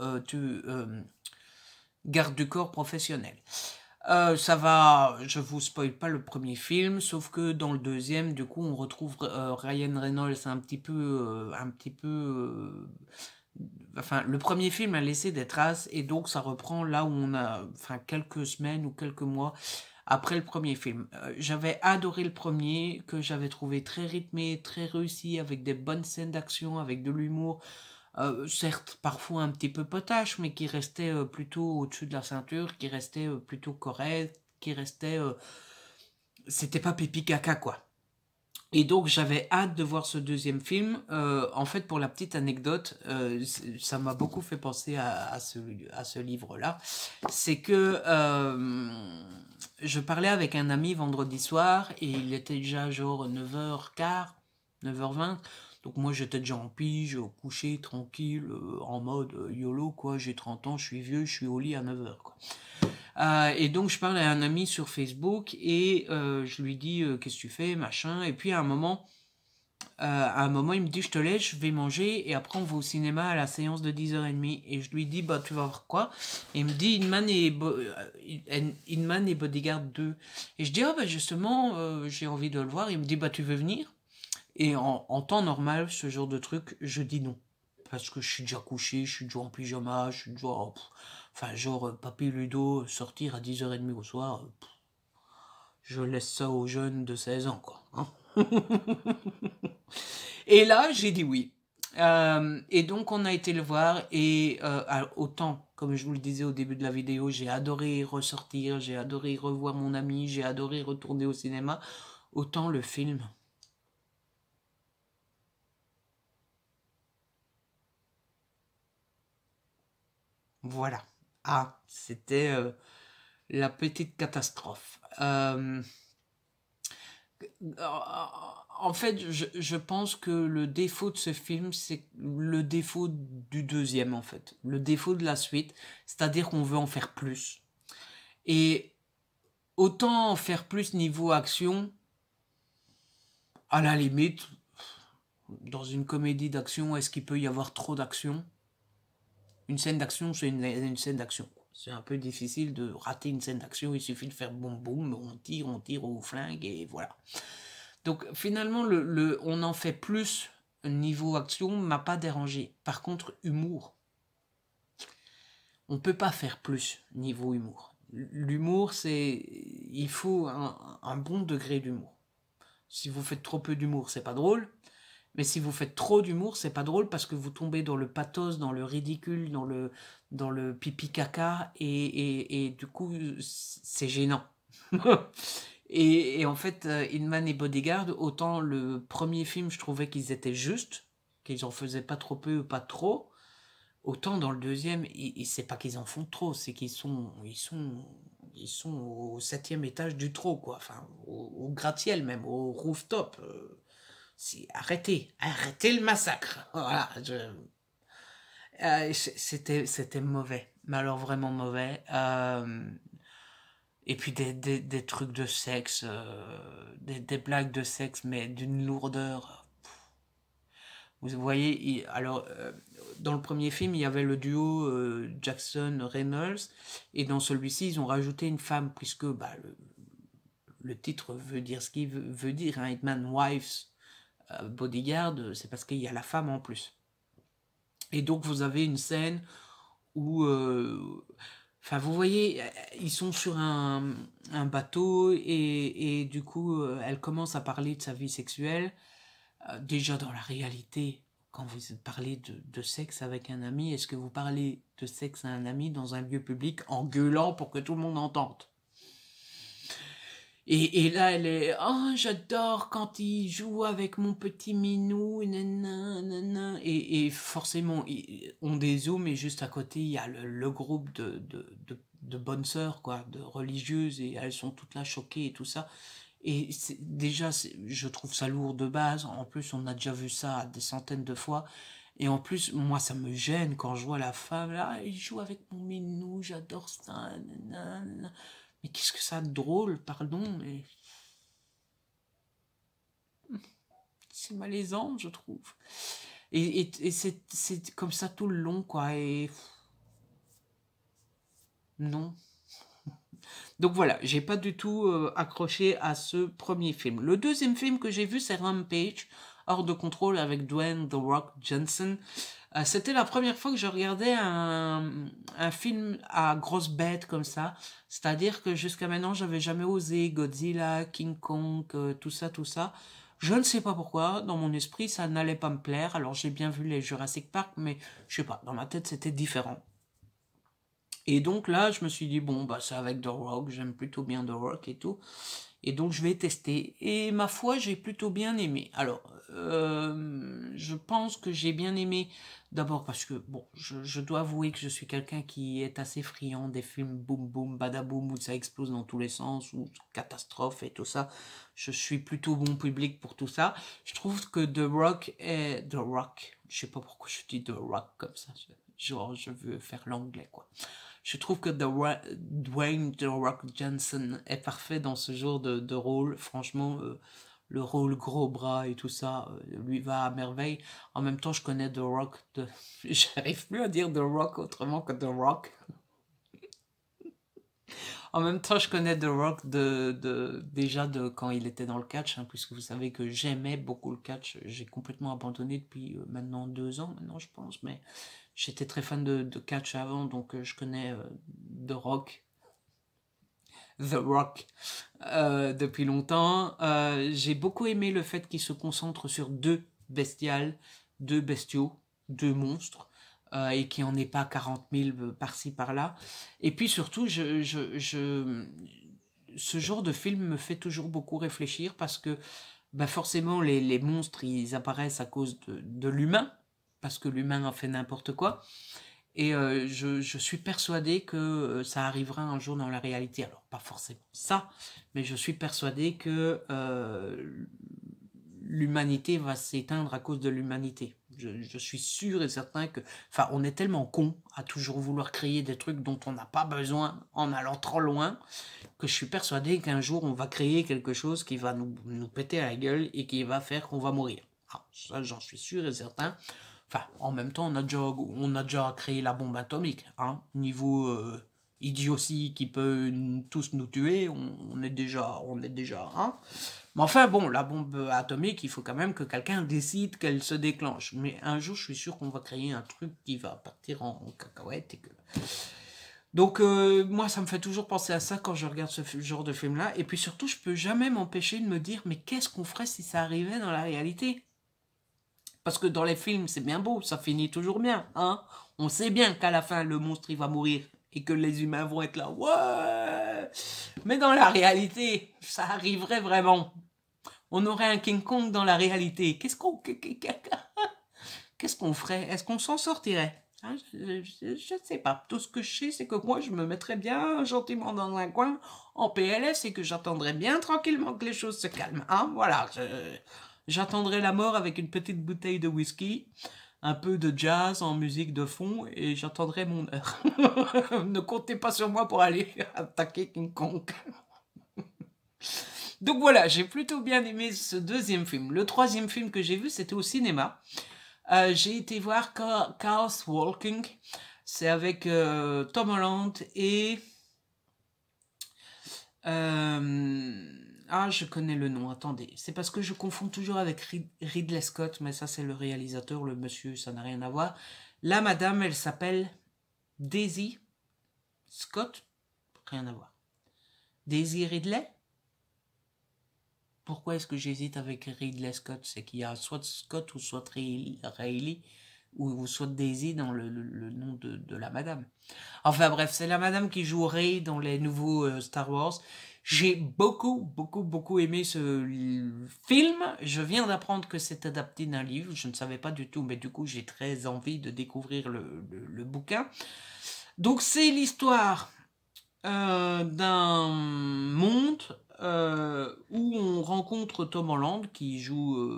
garde du corps professionnel. Ça va, je vous spoil pas le premier film, sauf que dans le deuxième, du coup, on retrouve Ryan Reynolds enfin, le premier film a laissé des traces et donc ça reprend là où on a, enfin, quelques semaines ou quelques mois après le premier film. J'avais adoré le premier, que j'avais trouvé très rythmé, très réussi, avec des bonnes scènes d'action, avec de l'humour. certes parfois un petit peu potache, mais qui restait plutôt au-dessus de la ceinture, qui restait plutôt correct, qui restait... c'était pas pipi caca, quoi. Et donc j'avais hâte de voir ce deuxième film. En fait, pour la petite anecdote, ça m'a beaucoup fait penser à ce livre-là. C'est que je parlais avec un ami vendredi soir et il était déjà genre 9h15, 9h20. Donc moi j'étais déjà en pige, couché, tranquille, en mode YOLO, quoi. J'ai 30 ans, je suis vieux, je suis au lit à 9h, quoi. Et donc je parle à un ami sur Facebook et je lui dis qu'est-ce que tu fais, machin. Et puis à un moment il me dit je te laisse, je vais manger et après on va au cinéma à la séance de 10h30. Et je lui dis bah tu vas voir quoi? Et il me dit Inman et Bodyguard 2. Et je dis ah bah justement j'ai envie de le voir. Il me dit bah tu veux venir? Et en temps normal ce genre de truc je dis non. Parce que je suis déjà couché, je suis déjà en pyjama, je suis déjà... Enfin, genre, Papy Ludo, sortir à 10h30 au soir, je laisse ça aux jeunes de 16 ans, quoi. Hein. Et là, j'ai dit oui. Et donc, on a été le voir, et autant, comme je vous le disais au début de la vidéo, j'ai adoré ressortir, j'ai adoré revoir mon ami, j'ai adoré retourner au cinéma, autant le film... Voilà. Ah, c'était la petite catastrophe. En fait, je pense que le défaut de ce film, c'est le défaut du deuxième, en fait. Le défaut de la suite, c'est-à-dire qu'on veut en faire plus. Et autant en faire plus niveau action, à la limite, dans une comédie d'action, est-ce qu'il peut y avoir trop d'action? Une scène d'action, c'est une scène d'action. C'est un peu difficile de rater une scène d'action, il suffit de faire boum boum, on tire au flingue et voilà. Donc finalement, on en fait plus niveau action m'a pas dérangé. Par contre, humour, on peut pas faire plus niveau humour. L'humour, il faut un bon degré d'humour. Si vous faites trop peu d'humour, c'est pas drôle. Mais si vous faites trop d'humour, c'est pas drôle parce que vous tombez dans le pathos, dans le ridicule, dans le pipi caca et du coup, c'est gênant. Et en fait, Inman et Bodyguard, autant le premier film, je trouvais qu'ils étaient justes, qu'ils en faisaient pas trop peu, pas trop, autant dans le deuxième, c'est pas qu'ils en font trop, c'est qu'ils sont au 7e étage du trop, quoi. Enfin, au gratte-ciel même, au rooftop. Arrêtez le massacre. Voilà, c'était mauvais, mais alors vraiment mauvais. Et puis des trucs de sexe, des blagues de sexe, mais d'une lourdeur. Vous voyez, alors dans le premier film, il y avait le duo Jackson-Reynolds, et dans celui-ci, ils ont rajouté une femme, puisque bah, le titre veut dire ce qu'il veut dire, hein, Hitman Wives Bodyguard, c'est parce qu'il y a la femme en plus. Et donc vous avez une scène où... Enfin, vous voyez, ils sont sur un bateau et du coup, elle commence à parler de sa vie sexuelle. Déjà dans la réalité, quand vous parlez de sexe avec un ami, est-ce que vous parlez de sexe à un ami dans un lieu public en gueulant pour que tout le monde entende? Et là, elle est, oh, j'adore quand il joue avec mon petit minou, nanana. Et forcément, on dézoome et juste à côté, il y a le groupe de bonnes sœurs, quoi, de religieuses, et elles sont toutes là choquées et tout ça. Et déjà, je trouve ça lourd de base. En plus, on a déjà vu ça des centaines de fois. Et en plus, moi, ça me gêne quand je vois la femme, là, il joue avec mon minou, j'adore ça, nanana. Mais qu'est-ce que ça a de drôle, pardon, mais c'est malaisant, je trouve. Et c'est comme ça tout le long, quoi, et non. Donc voilà, j'ai pas du tout accroché à ce premier film. Le deuxième film que j'ai vu, c'est Rampage, Hors de contrôle avec Dwayne The Rock Johnson. C'était la première fois que je regardais un film à grosse bête comme ça. C'est-à-dire que jusqu'à maintenant, j'avais jamais osé Godzilla, King Kong, tout ça, tout ça. Je ne sais pas pourquoi, dans mon esprit, ça n'allait pas me plaire. Alors j'ai bien vu les Jurassic Park, mais je sais pas, dans ma tête c'était différent. Et donc là, je me suis dit, bon, bah c'est avec The Rock, j'aime plutôt bien The Rock et tout. Et donc je vais tester. Et ma foi, j'ai plutôt bien aimé. Alors, je pense que j'ai bien aimé d'abord parce que, bon, je dois avouer que je suis quelqu'un qui est assez friand des films boum boum, badaboum, où ça explose dans tous les sens, ou catastrophe et tout ça. Je suis plutôt bon public pour tout ça. Je trouve que The Rock est... The Rock, je sais pas pourquoi je dis The Rock comme ça. Genre, je veux faire l'anglais, quoi. Je trouve que Dwayne The Rock Johnson est parfait dans ce genre de rôle. Franchement, le rôle gros bras et tout ça, lui va à merveille. En même temps, je connais The Rock de... J'arrive plus à dire The Rock autrement que The Rock. En même temps, je connais The Rock déjà de quand il était dans le catch, hein, puisque vous savez que j'aimais beaucoup le catch. J'ai complètement abandonné depuis maintenant 2 ans, maintenant je pense, mais j'étais très fan de catch avant, donc je connais The Rock. The Rock depuis longtemps. J'ai beaucoup aimé le fait qu'il se concentre sur deux bestiales, deux bestiaux, deux monstres, et qu'il n'y en ait pas 40 000 par-ci par-là. Et puis surtout, ce genre de film me fait toujours beaucoup réfléchir parce que bah forcément les monstres ils apparaissent à cause de l'humain, parce que l'humain a fait n'importe quoi. Et je suis persuadé que ça arrivera un jour dans la réalité. Alors, pas forcément ça, mais je suis persuadé que l'humanité va s'éteindre à cause de l'humanité. Je suis sûr et certain que... Enfin, on est tellement con à toujours vouloir créer des trucs dont on n'a pas besoin en allant trop loin, que je suis persuadé qu'un jour, on va créer quelque chose qui va nous péter à la gueule et qui va faire qu'on va mourir. Ah, ça, j'en suis sûr et certain. Enfin, en même temps, on a déjà créé la bombe atomique. Hein. Niveau idiotie qui peut tous nous tuer, on est déjà... Hein. Mais enfin, bon, la bombe atomique, il faut quand même que quelqu'un décide qu'elle se déclenche. Mais un jour, je suis sûr qu'on va créer un truc qui va partir en cacahuète et que... Donc, moi, ça me fait toujours penser à ça quand je regarde ce genre de film-là. Et puis surtout, je peux jamais m'empêcher de me dire, mais qu'est-ce qu'on ferait si ça arrivait dans la réalité ? Parce que dans les films, c'est bien beau, ça finit toujours bien, hein. On sait bien qu'à la fin, le monstre, il va mourir et que les humains vont être là. Ouais. Mais dans la réalité, ça arriverait vraiment. On aurait un King Kong dans la réalité. Qu'est-ce qu'on ferait? Est-ce qu'on s'en sortirait? Hein, je ne sais pas. Tout ce que je sais, c'est que moi, je me mettrais bien gentiment dans un coin en PLS et que j'attendrais bien tranquillement que les choses se calment. Hein, voilà. J'attendrai la mort avec une petite bouteille de whisky, un peu de jazz en musique de fond et j'attendrai mon heure. Ne comptez pas sur moi pour aller attaquer King Kong. Donc voilà, j'ai plutôt bien aimé ce deuxième film. Le troisième film que j'ai vu, c'était au cinéma. J'ai été voir Chaos Walking. C'est avec Tom Holland et... Ah, je connais le nom, attendez. C'est parce que je confonds toujours avec Ridley Scott, mais ça c'est le réalisateur, le monsieur, ça n'a rien à voir. La madame, elle s'appelle Daisy Scott, rien à voir. Daisy Ridley? Pourquoi est-ce que j'hésite avec Ridley Scott? C'est qu'il y a soit Scott ou soit Riley, ou soit Daisy dans le nom de la madame. Enfin bref, c'est la madame qui joue Rey dans les nouveaux Star Wars. J'ai beaucoup aimé ce film. Je viens d'apprendre que c'est adapté d'un livre. Je ne savais pas du tout, mais du coup, j'ai très envie de découvrir le bouquin. Donc, c'est l'histoire d'un monde où on rencontre Tom Holland qui joue...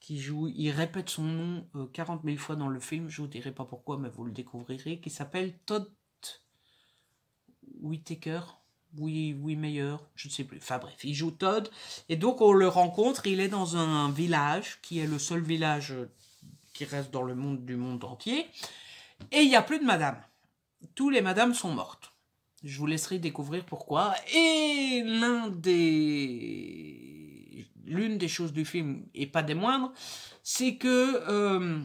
il répète son nom 40 000 fois dans le film, je vous dirai pas pourquoi, mais vous le découvrirez, qui s'appelle Todd Whittaker, oui Meyer, je ne sais plus. Enfin bref, il joue Todd, et donc on le rencontre, il est dans un village, qui est le seul village qui reste dans le monde du monde entier, et il n'y a plus de madame. Tous les madames sont mortes. Je vous laisserai découvrir pourquoi. Et l'une des choses du film, et pas des moindres, c'est que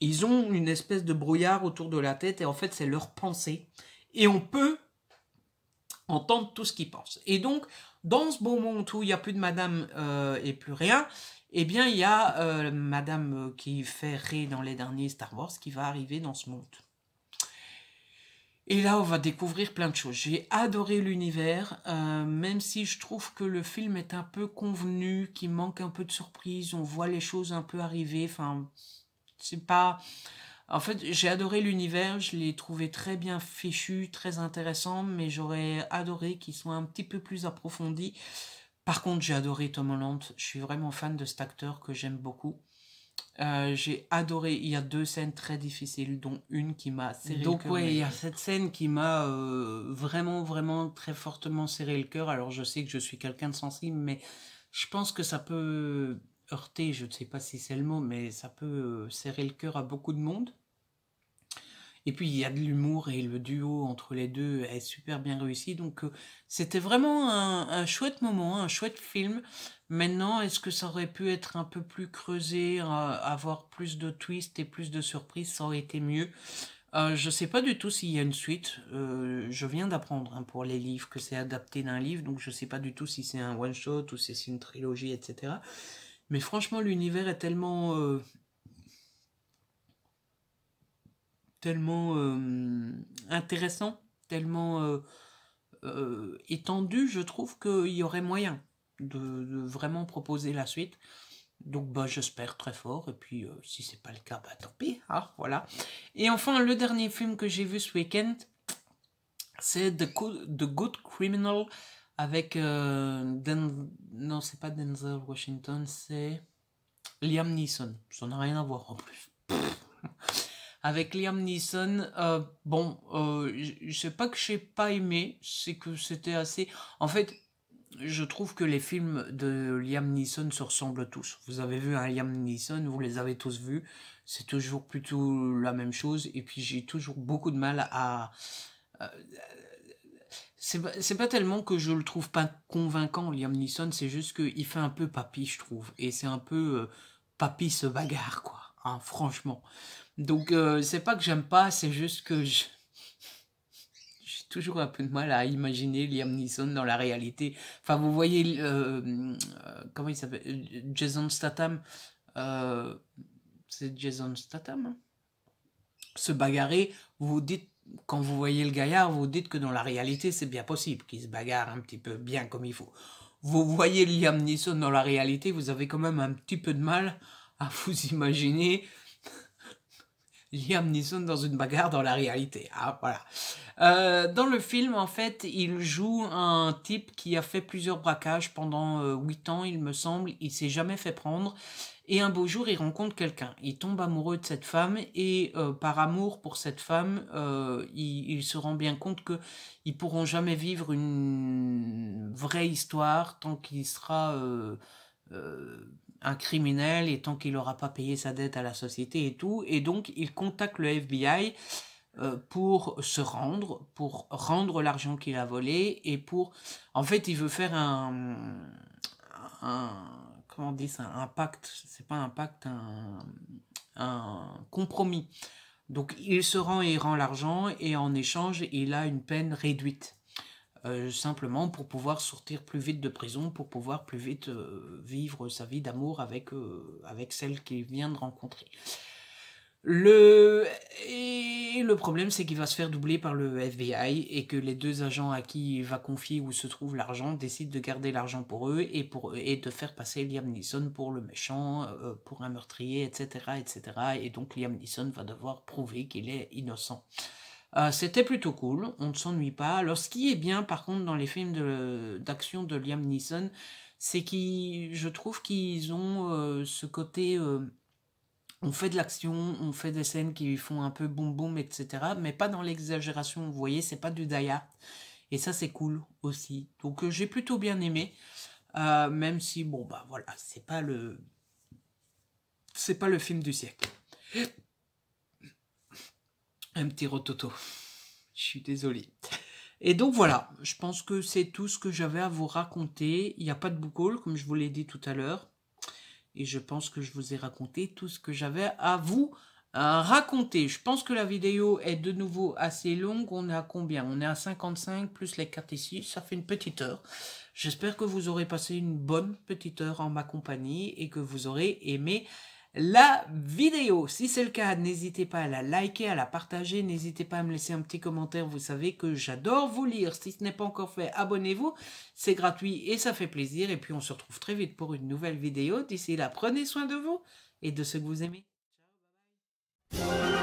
ils ont une espèce de brouillard autour de la tête, et en fait c'est leur pensée. Et on peut entendre tout ce qu'ils pensent. Et donc, Dans ce beau monde où il n'y a plus de madame et plus rien, eh bien, il y a madame qui fait Rey dans les derniers Star Wars qui va arriver dans ce monde. Et là, on va découvrir plein de choses. J'ai adoré l'univers, même si je trouve que le film est un peu convenu, qu'il manque un peu de surprise, on voit les choses un peu arriver, enfin, c'est pas... En fait, j'ai adoré l'univers, je l'ai trouvé très bien fichu, très intéressant, mais j'aurais adoré qu'il soit un petit peu plus approfondi. Par contre, j'ai adoré Tom Holland, je suis vraiment fan de cet acteur que j'aime beaucoup. J'ai adoré, il y a 2 scènes très difficiles, dont une qui m'a serré le cœur. Donc ouais, il y a cette scène qui m'a vraiment, vraiment très fortement serré le cœur. Alors je sais que je suis quelqu'un de sensible, mais je pense que ça peut heurter, je ne sais pas si c'est le mot, mais ça peut serrer le cœur à beaucoup de monde. Et puis il y a de l'humour et le duo entre les deux est super bien réussi. Donc c'était vraiment un chouette moment, un chouette film. Maintenant, est-ce que ça aurait pu être un peu plus creusé, avoir plus de twists et plus de surprises, ça aurait été mieux. Je sais pas du tout s'il y a une suite. Je viens d'apprendre hein, pour les livres que c'est adapté d'un livre, donc je sais pas du tout si c'est un one shot ou si c'est une trilogie, etc. Mais franchement, l'univers est tellement intéressant, tellement étendu, je trouve qu'il y aurait moyen de vraiment proposer la suite. Donc bah, j'espère très fort, et puis si c'est pas le cas, bah tant pis, hein, voilà. Et enfin, le dernier film que j'ai vu ce week-end, c'est The Good Criminal avec non, c'est pas Denzel Washington, c'est Liam Neeson. Ça n'a rien à voir en plus. Avec Liam Neeson, bon, c'est pas que j'ai pas aimé, c'est que c'était assez... En fait, je trouve que les films de Liam Neeson se ressemblent tous. Vous avez vu un Liam Neeson, vous les avez tous vus, c'est toujours plutôt la même chose, et puis j'ai toujours beaucoup de mal à... C'est pas tellement que je le trouve pas convaincant, Liam Neeson, c'est juste qu'il fait un peu papy, je trouve, et c'est un peu papy se bagarre, quoi, hein, franchement. Donc c'est pas que j'aime pas, c'est juste que j'ai toujours un peu de mal à imaginer Liam Neeson dans la réalité. Enfin, vous voyez, comment il s'appelle, Jason Statham, euh, c'est Jason Statham, hein, se bagarrer, vous vous dites, quand vous voyez le gaillard, vous vous dites que dans la réalité, c'est bien possible qu'il se bagarre un petit peu bien comme il faut. Vous voyez Liam Neeson dans la réalité, vous avez quand même un petit peu de mal à vous imaginer Liam Neeson dans une bagarre dans la réalité. Ah, voilà. Dans le film, en fait, il joue un type qui a fait plusieurs braquages pendant 8 ans, il me semble. Il s'est jamais fait prendre. Et un beau jour, il rencontre quelqu'un. Il tombe amoureux de cette femme et par amour pour cette femme, il se rend bien compte que ils pourront jamais vivre une vraie histoire tant qu'il sera un criminel et tant qu'il n'aura pas payé sa dette à la société et tout. Et donc, il contacte le FBI pour se rendre, pour rendre l'argent qu'il a volé et pour... En fait, il veut faire un comment on dit ça, un pacte, c'est pas un pacte, un compromis. Donc, il se rend et il rend l'argent et en échange, il a une peine réduite. Simplement pour pouvoir sortir plus vite de prison, pour pouvoir plus vite vivre sa vie d'amour avec celle qu'il vient de rencontrer. Le problème, c'est qu'il va se faire doubler par le FBI et que les 2 agents à qui il va confier où se trouve l'argent décident de garder l'argent pour eux et de faire passer Liam Neeson pour le méchant, pour un meurtrier, etc., etc. Et donc Liam Neeson va devoir prouver qu'il est innocent. C'était plutôt cool, on ne s'ennuie pas. Alors ce qui est bien par contre dans les films d'action de Liam Neeson, c'est que je trouve qu'ils ont ce côté... on fait de l'action, on fait des scènes qui font un peu boum boum, etc. Mais pas dans l'exagération, vous voyez, c'est pas du die-hard. Et ça c'est cool aussi. Donc j'ai plutôt bien aimé. Même si, bon bah voilà, c'est pas le film du siècle. Un petit rototo. Je suis désolé. Et donc voilà, je pense que c'est tout ce que j'avais à vous raconter. Il n'y a pas de book haul, comme je vous l'ai dit tout à l'heure. Et je pense que je vous ai raconté tout ce que j'avais à vous raconter. Je pense que la vidéo est de nouveau assez longue. On est à combien? On est à 55 plus les 4 ici. Ça fait une petite heure. J'espère que vous aurez passé une bonne petite heure en ma compagnie et que vous aurez aimé la vidéo. Si c'est le cas, n'hésitez pas à la liker, à la partager, n'hésitez pas à me laisser un petit commentaire, vous savez que j'adore vous lire. Si ce n'est pas encore fait, abonnez-vous, c'est gratuit et ça fait plaisir. Et puis on se retrouve très vite pour une nouvelle vidéo. D'ici là, prenez soin de vous et de ceux que vous aimez. Ciao, bye bye.